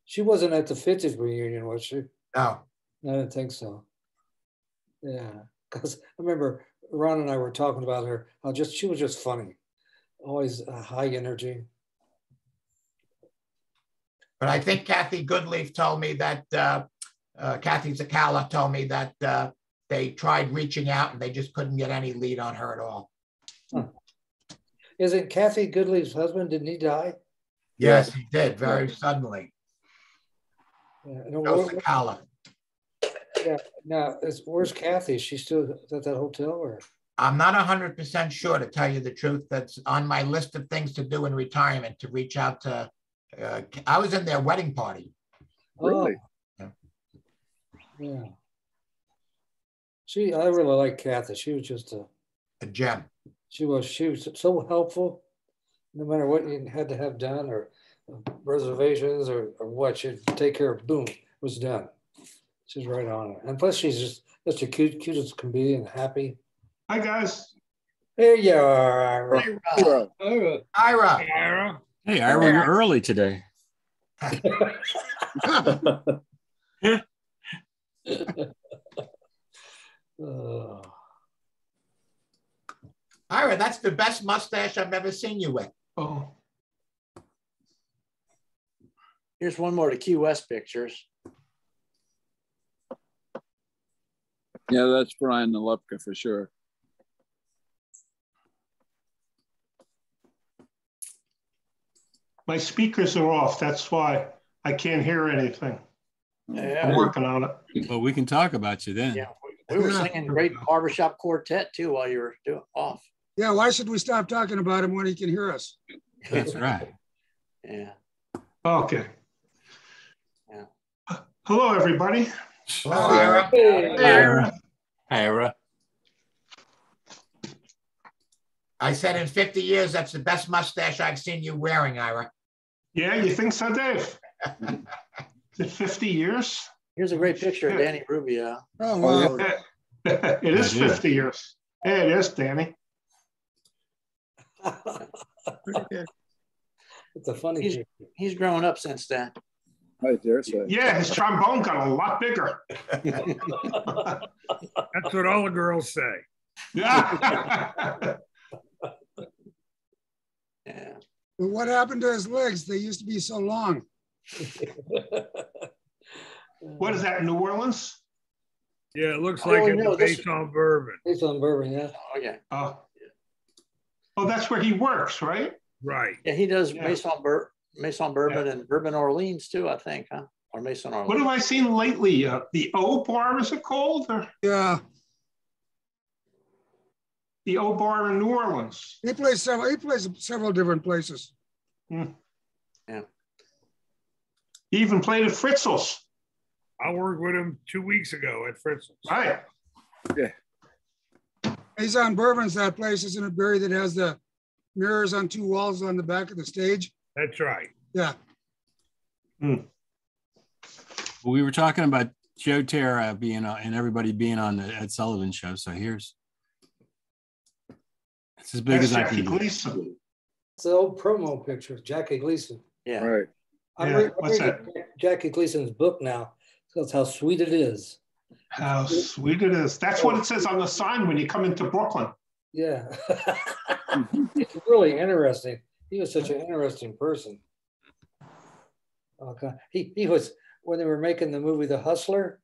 She wasn't at the 50th reunion, was she? No. I didn't think so. Yeah, because I remember Ron and I were talking about her. She was just funny, always high energy. But I think Kathy Goodleaf told me that, Kathy Zakala told me that they tried reaching out and they just couldn't get any lead on her at all. Huh. Isn't Kathy Goodleaf's husband, didn't he die? Yes, he did, very suddenly. Yeah. Joe Zakala. Yeah. Now, where's Kathy? Is she still at that hotel or? I'm not 100% sure, to tell you the truth. That's on my list of things to do in retirement, to reach out to, I was in their wedding party. Really? Oh. Yeah. I really like Kathy. She was just A gem. she was so helpful. No matter what you had to have done or reservations or what, she'd take care of, boom, it was done. She's right on it. And plus she's just such a cute as can be and happy. Hi, guys. There you are, Ira. Ira. Ira. Ira. Hey, Ira, you're early today. Ira, that's the best mustache I've ever seen you with. Oh. Here's one more of the Key West pictures. Yeah, that's Brian Nalepka for sure. My speakers are off. That's why I can't hear anything. Yeah. I'm working on it. Well, we can talk about you then. Yeah, we were singing great barbershop quartet too while you were off. Yeah, why should we stop talking about him when he can hear us? That's right. Yeah. Okay. Yeah. Hello, everybody. Hello, Ira. Ira. Ira. I said in 50 years, that's the best mustache I've seen you wearing, Ira. Yeah, you think so, Dave? Is it 50 years? Here's a great picture of Danny Rubio. Oh, wow. It is 50 years. Yeah, it is, Danny. It's a funny he's grown up since then. I dare say. Yeah, his trombone got a lot bigger. That's what all the girls say. Yeah. Yeah. But what happened to his legs? They used to be so long. What is that, New Orleans? Yeah, it looks like it's based on bourbon. Based on bourbon, yeah. Okay. Oh, that's where he works, right? Right. Yeah, he does Maison Bourbon and Bourbon Orleans too, I think, huh? Or Maison Orleans. What have I seen lately? The O Bar, is it called? Or Yeah. the O Bar in New Orleans. He plays several different places. Hmm. Yeah. He even played at Fritzl's. I worked with him 2 weeks ago at Fritzl's. Right. Yeah. Maison Bourbon's that place, isn't it, Barry, that has the mirrors on two walls on the back of the stage? That's right. Yeah. Well, we were talking about Joe Terra being on and everybody being on the Ed Sullivan show. So it's as big as I can do. Gleason. It's the old promo picture, Jackie Gleason. Yeah. Right. I'm reading Jackie Gleason's book now. So it's How Sweet It Is. How sweet it is. That's what it says on the sign when you come into Brooklyn. Yeah. It's really interesting. He was such an interesting person. Okay. He was, when they were making the movie The Hustler,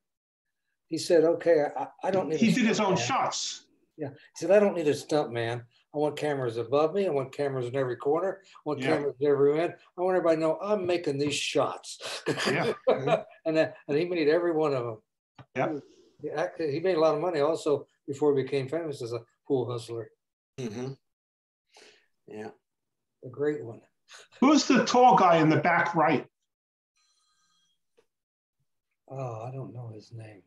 he said, okay, I don't need He did his own shots. Yeah. He said, I don't need a stunt man. I want cameras above me. I want cameras in every corner. I want cameras everywhere. I want everybody to know I'm making these shots. Yeah. and he made every one of them. Yeah. He made a lot of money also before he became famous as a pool hustler. Mm-hmm. Yeah. A great one. Who's the tall guy in the back right? Oh, I don't know his name.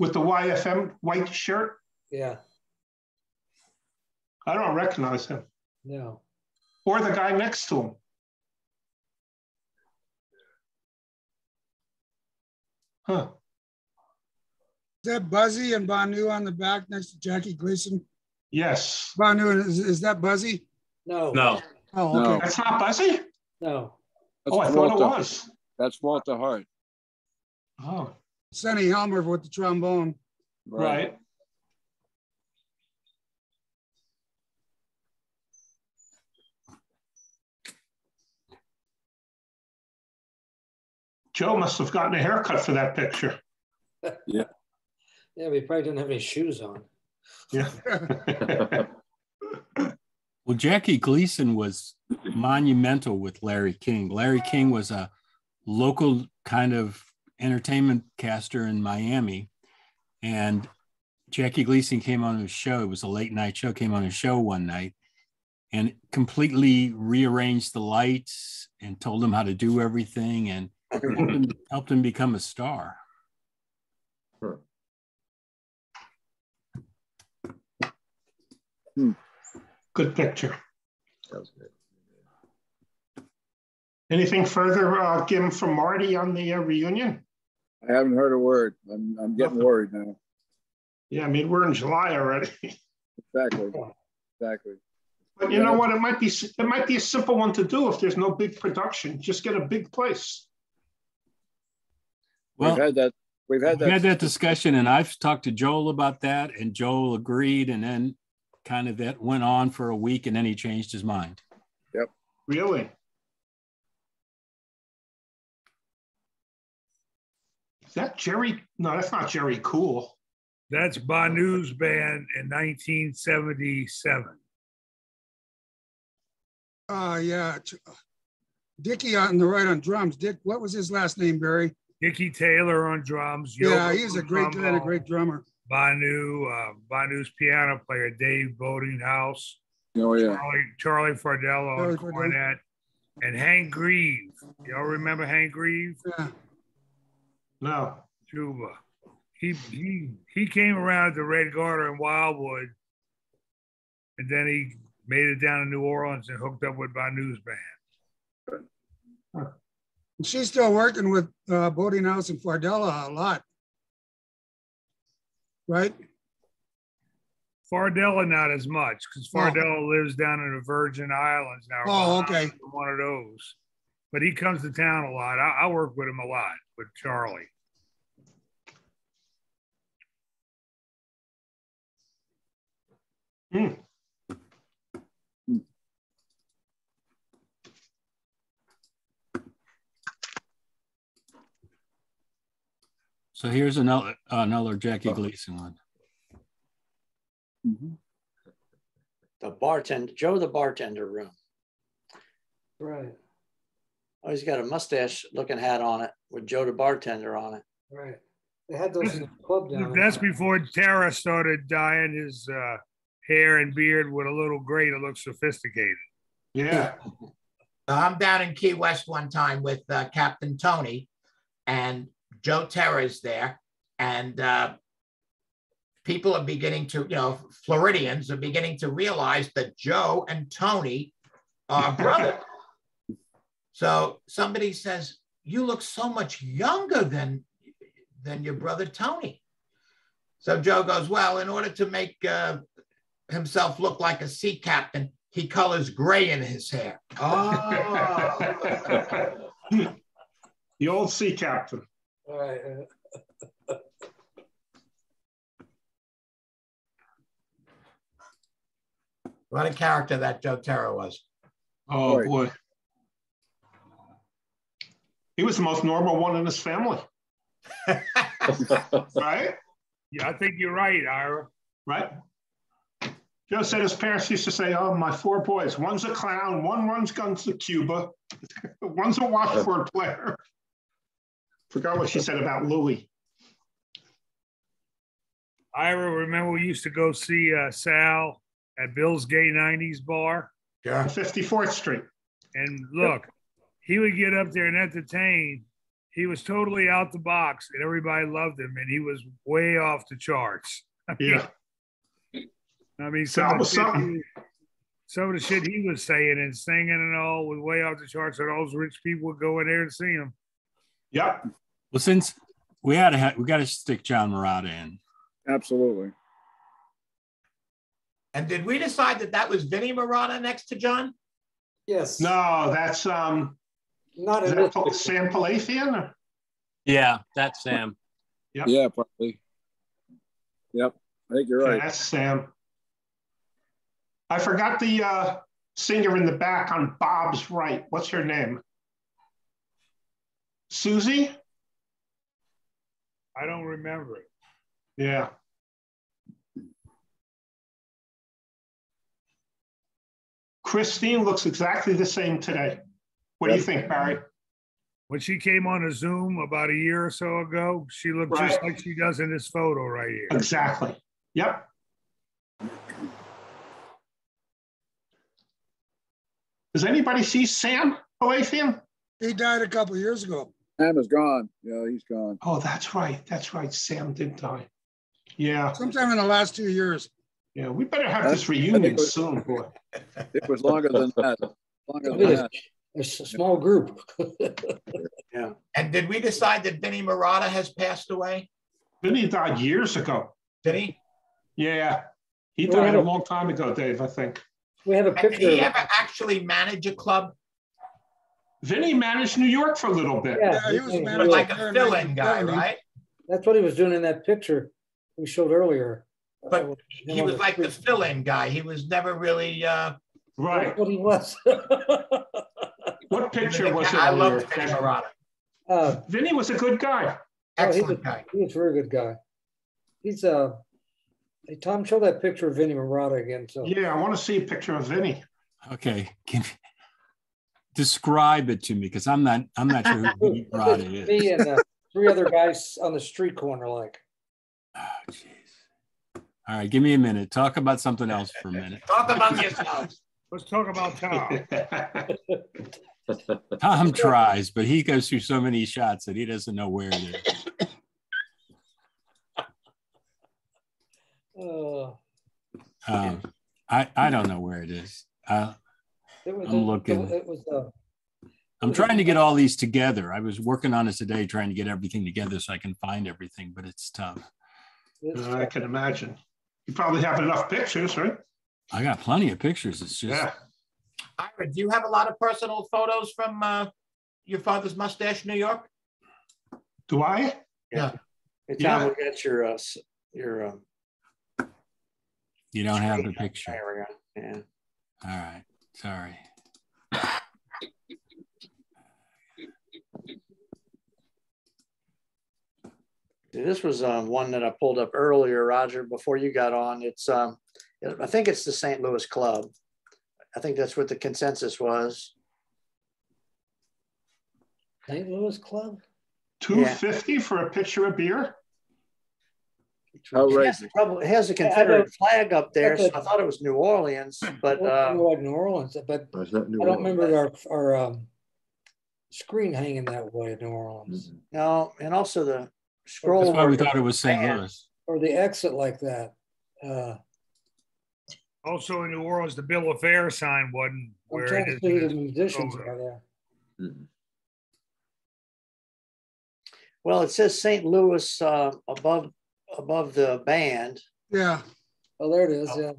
With the YFM white shirt? Yeah. I don't recognize him. No. Or the guy next to him. Huh. Is that Buzzy and Banu on the back next to Jackie Gleason? Yes. Banu, is that Buzzy? No. No. Oh, okay. No. That's not Buzzy? No. That's I thought it was. That's Walter Hart. Oh. Sonny Helmer with the trombone. Right. Joe must have gotten a haircut for that picture. Yeah. Yeah, but he probably didn't have any shoes on. Yeah. Well, Jackie Gleason was monumental with Larry King. Larry King was a local kind of entertainment caster in Miami. And Jackie Gleason came on his show. It was a late night show, came on his show one night and completely rearranged the lights and told him how to do everything and helped him become a star. Good picture. That was good. Anything further, Kim, from Marty on the reunion? I haven't heard a word. I'm getting worried now. Yeah, I mean, we're in July already. Exactly. But you know what? It might be a simple one to do if there's no big production. Just get a big place. Well, we've had that discussion, and I've talked to Joel about that, and Joel agreed, and then kind of that went on for a week, and then he changed his mind. Yep. Really? Is that Jerry? No, that's not Jerry Cool. That's Banu's band in 1977. Yeah. Dickie on the right on drums. Dick, what was his last name, Barry? Dickie Taylor on drums. Yeah, he's a great guy and a great drummer. Banu's piano player, Dave Boatinghouse. Oh, yeah. Charlie Fardello on cornet. And Hank Grieve. Y'all remember Hank Grieve? Yeah. No. Tuba. He came around at the Red Garter in Wildwood, and then he made it down to New Orleans and hooked up with Banu's band. She's still working with Boatinghouse and Fardella a lot, right? Fardella not as much, because Fardella lives down in the Virgin Islands now. Oh, okay. One of those. But he comes to town a lot. I work with him a lot, with Charlie. So here's another Jackie Gleason one. The bartender, Joe the bartender room. Right. Oh, he's got a mustache looking hat on it with Joe the bartender on it. Right. They had those in the club down there. That's before Tara started dyeing his hair and beard with a little gray to look sophisticated. Yeah. I'm down in Key West one time with Captain Tony, and Joe Terra's there, and people are beginning to, Floridians are beginning to realize that Joe and Tony are brothers. So somebody says, "You look so much younger than your brother Tony." So Joe goes, "Well, in order to make himself look like a sea captain, he colors gray in his hair." Oh. The old sea captain. All right. What a character that Joe Terra was. Oh, boy. He was the most normal one in his family. Right? Yeah, I think you're right, Ira. Right? Joe said his parents used to say, "Oh, my 4 boys, one's a clown, one runs guns to Cuba, one's a washboard player." Forgot what she said about Louis. Ira, remember we used to go see Sal at Bill's Gay 90s bar? Yeah. On 54th Street. And look, he would get up there and entertain. He was totally out the box, and everybody loved him, and he was way off the charts. Yeah. I mean, some of the shit he was saying and singing and all was way off the charts, and all those rich people would go in there to see him. Yep. Well, since we got to stick John Murata in. Absolutely. And did we decide that was Vinnie Murata next to John? Yes. No, that's not is that Sam Palafian? Or? Yeah, that's Sam. Yep. Yeah, probably. Yep, I think you're right. That's Sam. I forgot the singer in the back on Bob's right. What's her name? Susie? I don't remember it. Yeah. Christine looks exactly the same today. What do you think, Barry? When she came on a Zoom about a year or so ago, she looked just like she does in this photo right here. Exactly. Yep. Does anybody see Sam Palafian? He died a couple of years ago. Sam is gone. Yeah, he's gone. Oh, that's right. That's right. Sam did die. Yeah. Sometime in the last 2 years. Yeah, we better have this reunion soon, boy. It was longer than that. Longer than that. It's a small group. Yeah. And did we decide that Vinny Murata has passed away? Vinny died years ago. Did he? Yeah. He died a long time ago, Dave, I think. We have a picture. Did he ever actually manage a club? Vinny managed New York for a little bit. Yeah, he was Like a fill-in guy, right? That's what he was doing in that picture we showed earlier. But he was like the fill-in guy. He was never really right. That's what he was. What picture was it? I love Vinny Murata. Vinny was a good guy. Excellent guy. He was a very good guy. He's hey, Tom, show that picture of Vinny Murata again. So yeah, I want to see a picture of Vinny. Okay, describe it to me because I'm not sure who Vinny Murata is. Me and 3 other guys on the street corner, like. Oh, jeez. All right, give me a minute. Talk about something else for a minute. Talk among yourselves. Let's talk about Tom. Tom tries, but he goes through so many shots that he doesn't know where it is. I don't know where it is. I'm looking. I'm trying to get all these together. I was working on it today, trying to get everything together so I can find everything, but it's tough. I can imagine. You probably have enough pictures, right? I got plenty of pictures. It's just. Yeah. Ira, do you have a lot of personal photos from your father's mustache, New York? Do I? Yeah. Hey, Tom, we'll get your You don't have the picture. There we go. Yeah. All right. Sorry. This was one that I pulled up earlier, Roger, before you got on. It's I think it's the St. Louis Club. I think that's what the consensus was. St. Louis Club? $2.50 for a pitcher of beer? It has a Confederate flag up there, so I thought it was New Orleans, but New Orleans, but I don't remember our screen hanging that way in New Orleans. No, and also the scroll. That's why we thought it was St. Louis. Or the exit like that. Also in New Orleans, the bill of fare sign wasn't where it is. The musicians are there. Well, it says St. Louis above the band. Yeah. Oh, there it is. Yeah,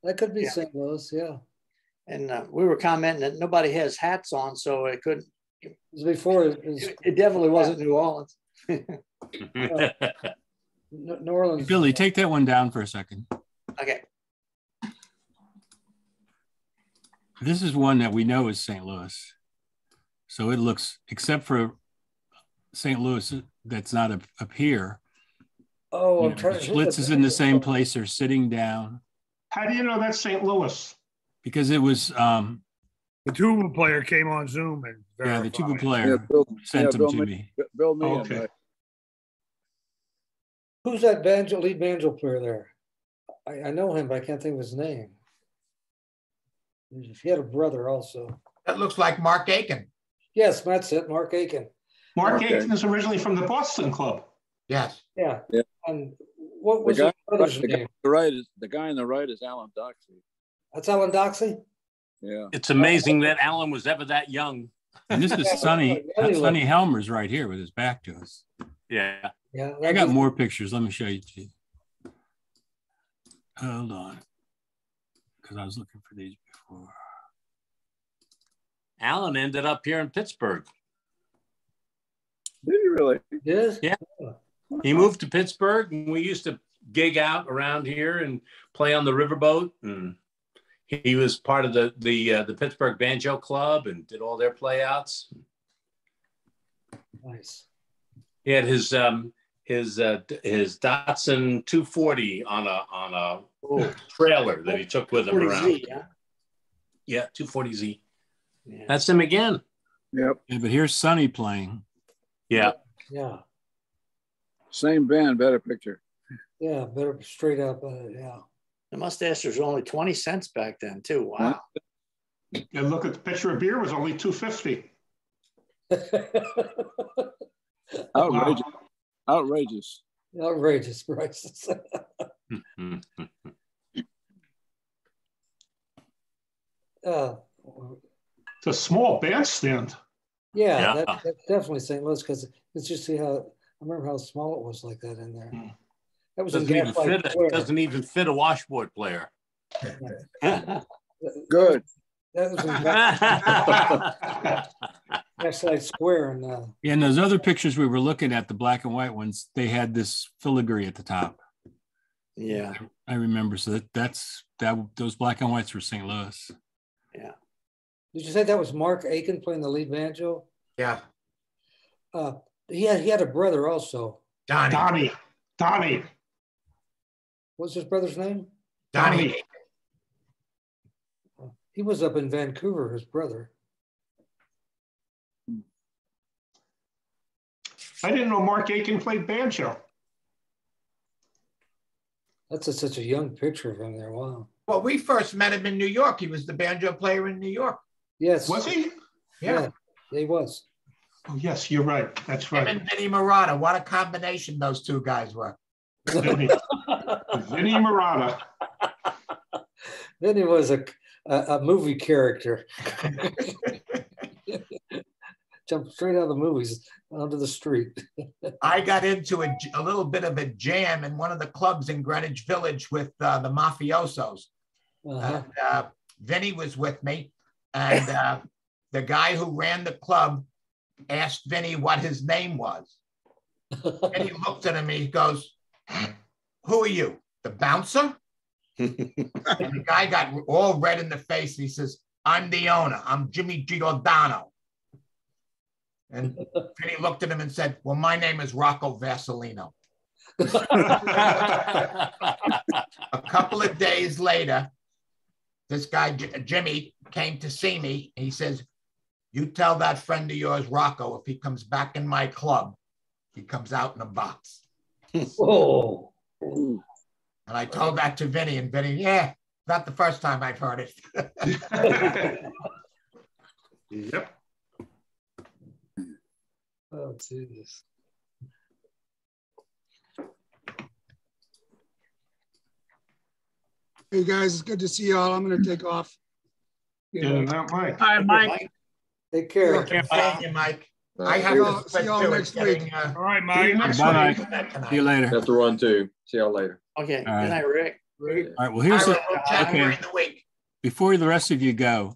that could be St. Louis. Yeah. And we were commenting that nobody has hats on, so it couldn't. It was before. It definitely wasn't New Orleans. New Orleans. Billy, take that one down for a second. Okay. This is one that we know is St. Louis. So it looks, except for St. Louis, that's not up here. Oh, I'm trying to. Schlitz is in the same place. They're sitting down. How do you know that's St. Louis? Because it was. The tuba player came on Zoom and verified. Yeah, the tuba player sent them to me. Bill me. Okay. Who's that lead banjo player there? I know him, but I can't think of his name. He had a brother also. That looks like Mark Aiken. Yes, that's it, Mark Aiken. Mark Aiken is originally from the Boston Club. Yes. Yeah. And what was his brother's name? The guy on the right is Alan Doxey. That's Alan Doxey? Yeah. It's amazing that Alan was ever that young. And this is Sonny Helmer's right here with his back to us. Yeah. Yeah. I got more pictures. Let me show you. Hold on. Because I was looking for these before. Alan ended up here in Pittsburgh. Did he really? Yes. Yeah. He moved to Pittsburgh, and we used to gig out around here and play on the riverboat. And he was part of the Pittsburgh Banjo Club and did all their playouts. Nice. He had his Datsun 240 on a trailer that he took with him around. Yeah, 240Z. Yeah. That's him again. Yep. Yeah, but here's Sonny playing. Yeah. Yeah. Same band, better picture. Yeah, better straight up. Yeah. The mustache was only 20 cents back then, too. Wow. And look at the pitcher of beer was only $2.50. Outrageous. Outrageous. Outrageous prices. It's a small bandstand. Yeah, that's definitely St. Louis because it's just see how I remember how small it was like that in there. That was doesn't even fit a washboard player. Good. That was in Gaslight Square, and yeah, and those other pictures we were looking at, the black and white ones, they had this filigree at the top. Yeah, I remember. So that's those black and whites were St. Louis. Yeah. Did you say that was Mark Aiken playing the lead banjo? Yeah. He had a brother also. Donnie. What's his brother's name? Donnie. He was up in Vancouver, his brother. I didn't know Mark Aiken played banjo. That's such a young picture of him there. Wow. Well, we first met him in New York. He was the banjo player in New York. Yes. Was he? Yeah. He was. Oh, yes, you're right. That's right. Him and Vinny Murata. What a combination those two guys were. Vinny Murata. Vinny was a movie character. Jumped straight out of the movies onto the street. I got into a little bit of a jam in one of the clubs in Greenwich Village with the mafiosos. And, Vinny was with me, and the guy who ran the club asked Vinny what his name was. And he looked at him and he goes, "Who are you, the bouncer?" And the guy got all red in the face. He says, "I'm the owner. I'm Jimmy Giordano." And Vinny looked at him and said, "Well, my name is Rocco Vasilino." A couple of days later, this guy, Jimmy, came to see me. He says, "You tell that friend of yours, Rocco, if he comes back in my club, he comes out in a box." Oh. And I told that to Vinny, and Vinny, yeah, not the first time I've heard it. Yep. Oh, Jesus. Hey guys, it's good to see y'all. I'm going to take off. Yeah, that Mike. Hi, Mike. Take care. Thank you, Mike. I See have y'all- to see y'all split next too. week. All right, See Mike. you next Bye, week. Mike. See you later. Have to run too. See y'all later. Okay. All right. Good night, Rick. All right. Well, here's Ira, we'll chat okay. during the week. Before the rest of you go,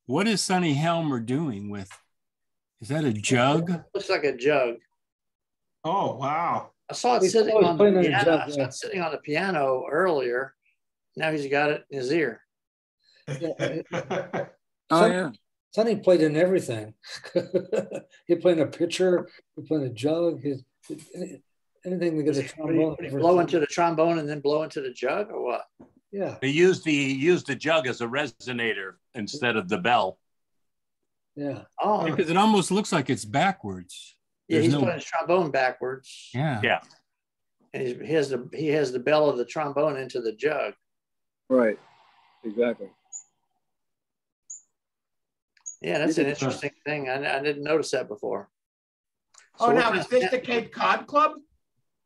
what is Sonny Helmer doing with? Is that a jug? Looks like a jug. Oh, wow. I saw it He's sitting always on the playing on a piano. jug, I saw yeah. it sitting on the piano earlier. Now he's got it in his ear. Oh, yeah. Sonny played in everything. He played a pitcher, he played a jug, anything to get a trombone. Would he blow into the trombone and then blow into the jug, or what? Yeah, He used the jug as a resonator instead of the bell. yeah. Oh, Because it almost looks like it's backwards. yeah. There's He's no- playing his trombone backwards. Yeah. Yeah. And he has the bell of the trombone into the jug. Right. Exactly. Yeah, that's an interesting thing. I didn't notice that before. Oh, So now what is kind this the Cape Cod Club?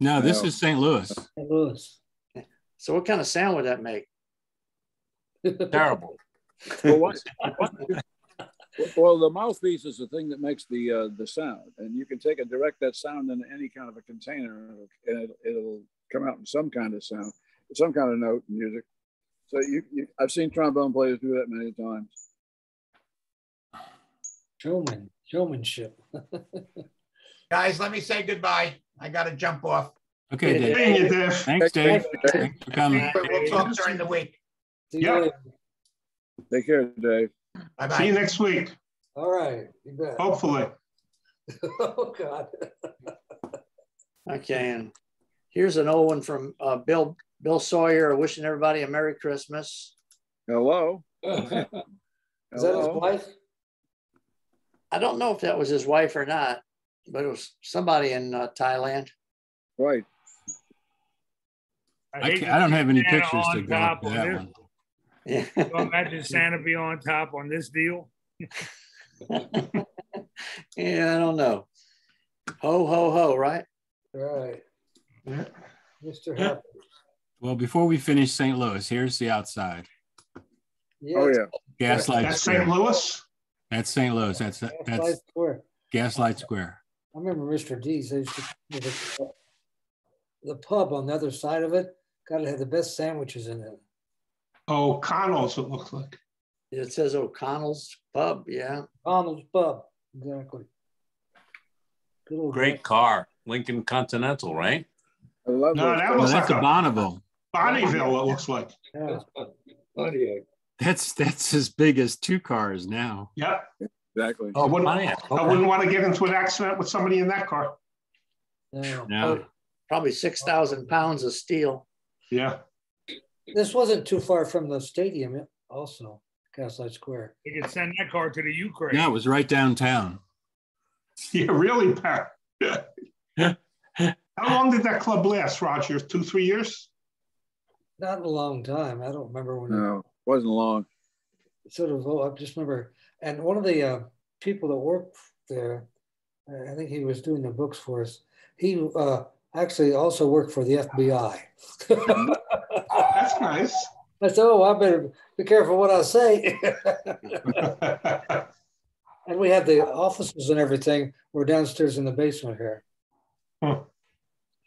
No, this No. is St. Louis. St. Louis. so what kind of sound would that make? Terrible. Well, well, the mouthpiece is the thing that makes the sound, and you can take and direct that sound into any kind of a container, and it'll come out in some kind of sound, some kind of note in music. So I've seen trombone players do that many times. Showmanship. Guys, let me say goodbye. I got to jump off. Okay, Dave. Seeing you, Dave. Thanks, Dave. Thanks for coming. We'll talk during the week. See you Yeah. later. Take care, Dave. Bye-bye. See you next week, All right, you bet. hopefully. Oh, God. Okay, and here's an old one from Bill Sawyer, wishing everybody a Merry Christmas. Hello. Is that his Hello. wife? I don't know if that was his wife or not, but it was somebody in Thailand. Right. I don't have any Santa pictures to on go up top to on that this. one. Yeah. So imagine Santa be on top on this deal. Yeah, I don't know. Ho, ho, ho, right? Right. Yeah. Mr. Happy. Well, before we finish St. Louis, here's the outside. Yeah, Oh yeah. Gaslight That's Square. St. Louis? That's St. Louis. That's Square. Gaslight Square. I remember Mr. D's. They used to, the pub on the other side of it, gotta have the best sandwiches in it. O'Connell's, it looks like. It says O'Connell's Pub. Yeah. O'Connell's Pub, exactly. Good old Great car, Lincoln Continental, right? I love No, those that cars. looks That's like a a Bonneville. Bonnieville, it looks like. Yeah. Pontiac. That's as big as 2 cars now. Yep. Exactly. I wouldn't, Pontiac, I wouldn't want to get into an accident with somebody in that car. Yeah. No. Probably 6,000 pounds of steel. Yeah. This wasn't too far from the stadium, also, Gaslight Square. They could send that car to the Ukraine. No, it was right downtown. Yeah, really, Pat. How long did that club last, Roger? 2-3 years? Not in a long time. I don't remember when. No, wasn't long. Sort of. I just remember, and one of the people that worked there, I think he was doing the books for us. He actually also worked for the FBI. That's nice. I said, "Oh, I better be careful what I say." And we had the offices and everything were downstairs in the basement here. Huh.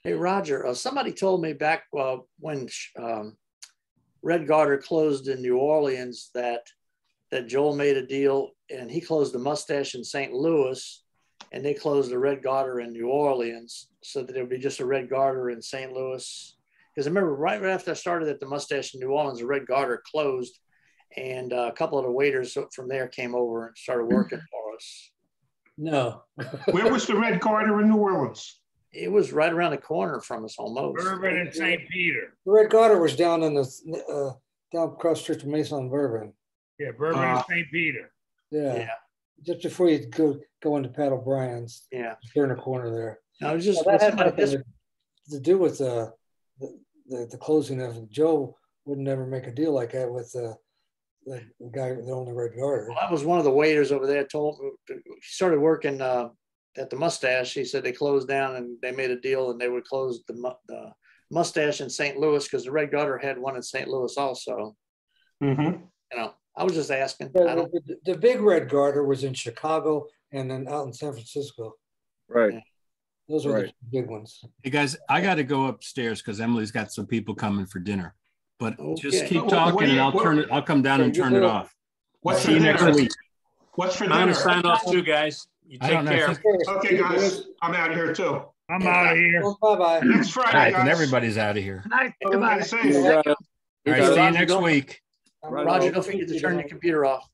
Hey, Roger, somebody told me back when Red Garter closed in New Orleans that Joel made a deal and he closed the Mustache in St. Louis and they closed the Red Garter in New Orleans so that there would be just a Red Garter in St. Louis. Because I remember right after I started at the Mustache in New Orleans, the Red Garter closed and a couple of the waiters from there came over and started working for us. No. Where was the Red Garter in New Orleans? It was right around the corner from us almost. Bourbon and St. Peter. The Red Garter was down in the down across Street from Mason and Bourbon. Yeah, Bourbon and St. Peter. Yeah. Just before you go into Pat O'Brien's. Yeah. Turn the corner there. I was just that had nothing to do with the closing of Joe would never make a deal like that with the guy that owned the Red Garter. Well, that was one of the waiters over there told me, he started working at the Mustache. He said they closed down and they made a deal and they would close the Mustache in St. Louis because the Red Garter had one in St. Louis also. Mm-hmm. You know, I was just asking. The big Red Garter was in Chicago and then out in San Francisco. Right. Those are the big ones. Hey guys, I got to go upstairs because Emily's got some people coming for dinner. But just keep What talking and I'll come down and turn it off. What's See you next week. What's for I'm dinner? gonna sign off too, guys. You I take don't know. care. Okay, guys, I'm out of here too. I'm out of here. Bye-bye. Next Friday, All right, guys. then everybody's out of here. Night. Okay, Goodbye. safe. All right, see you next week. Roger, don't forget to turn your computer off.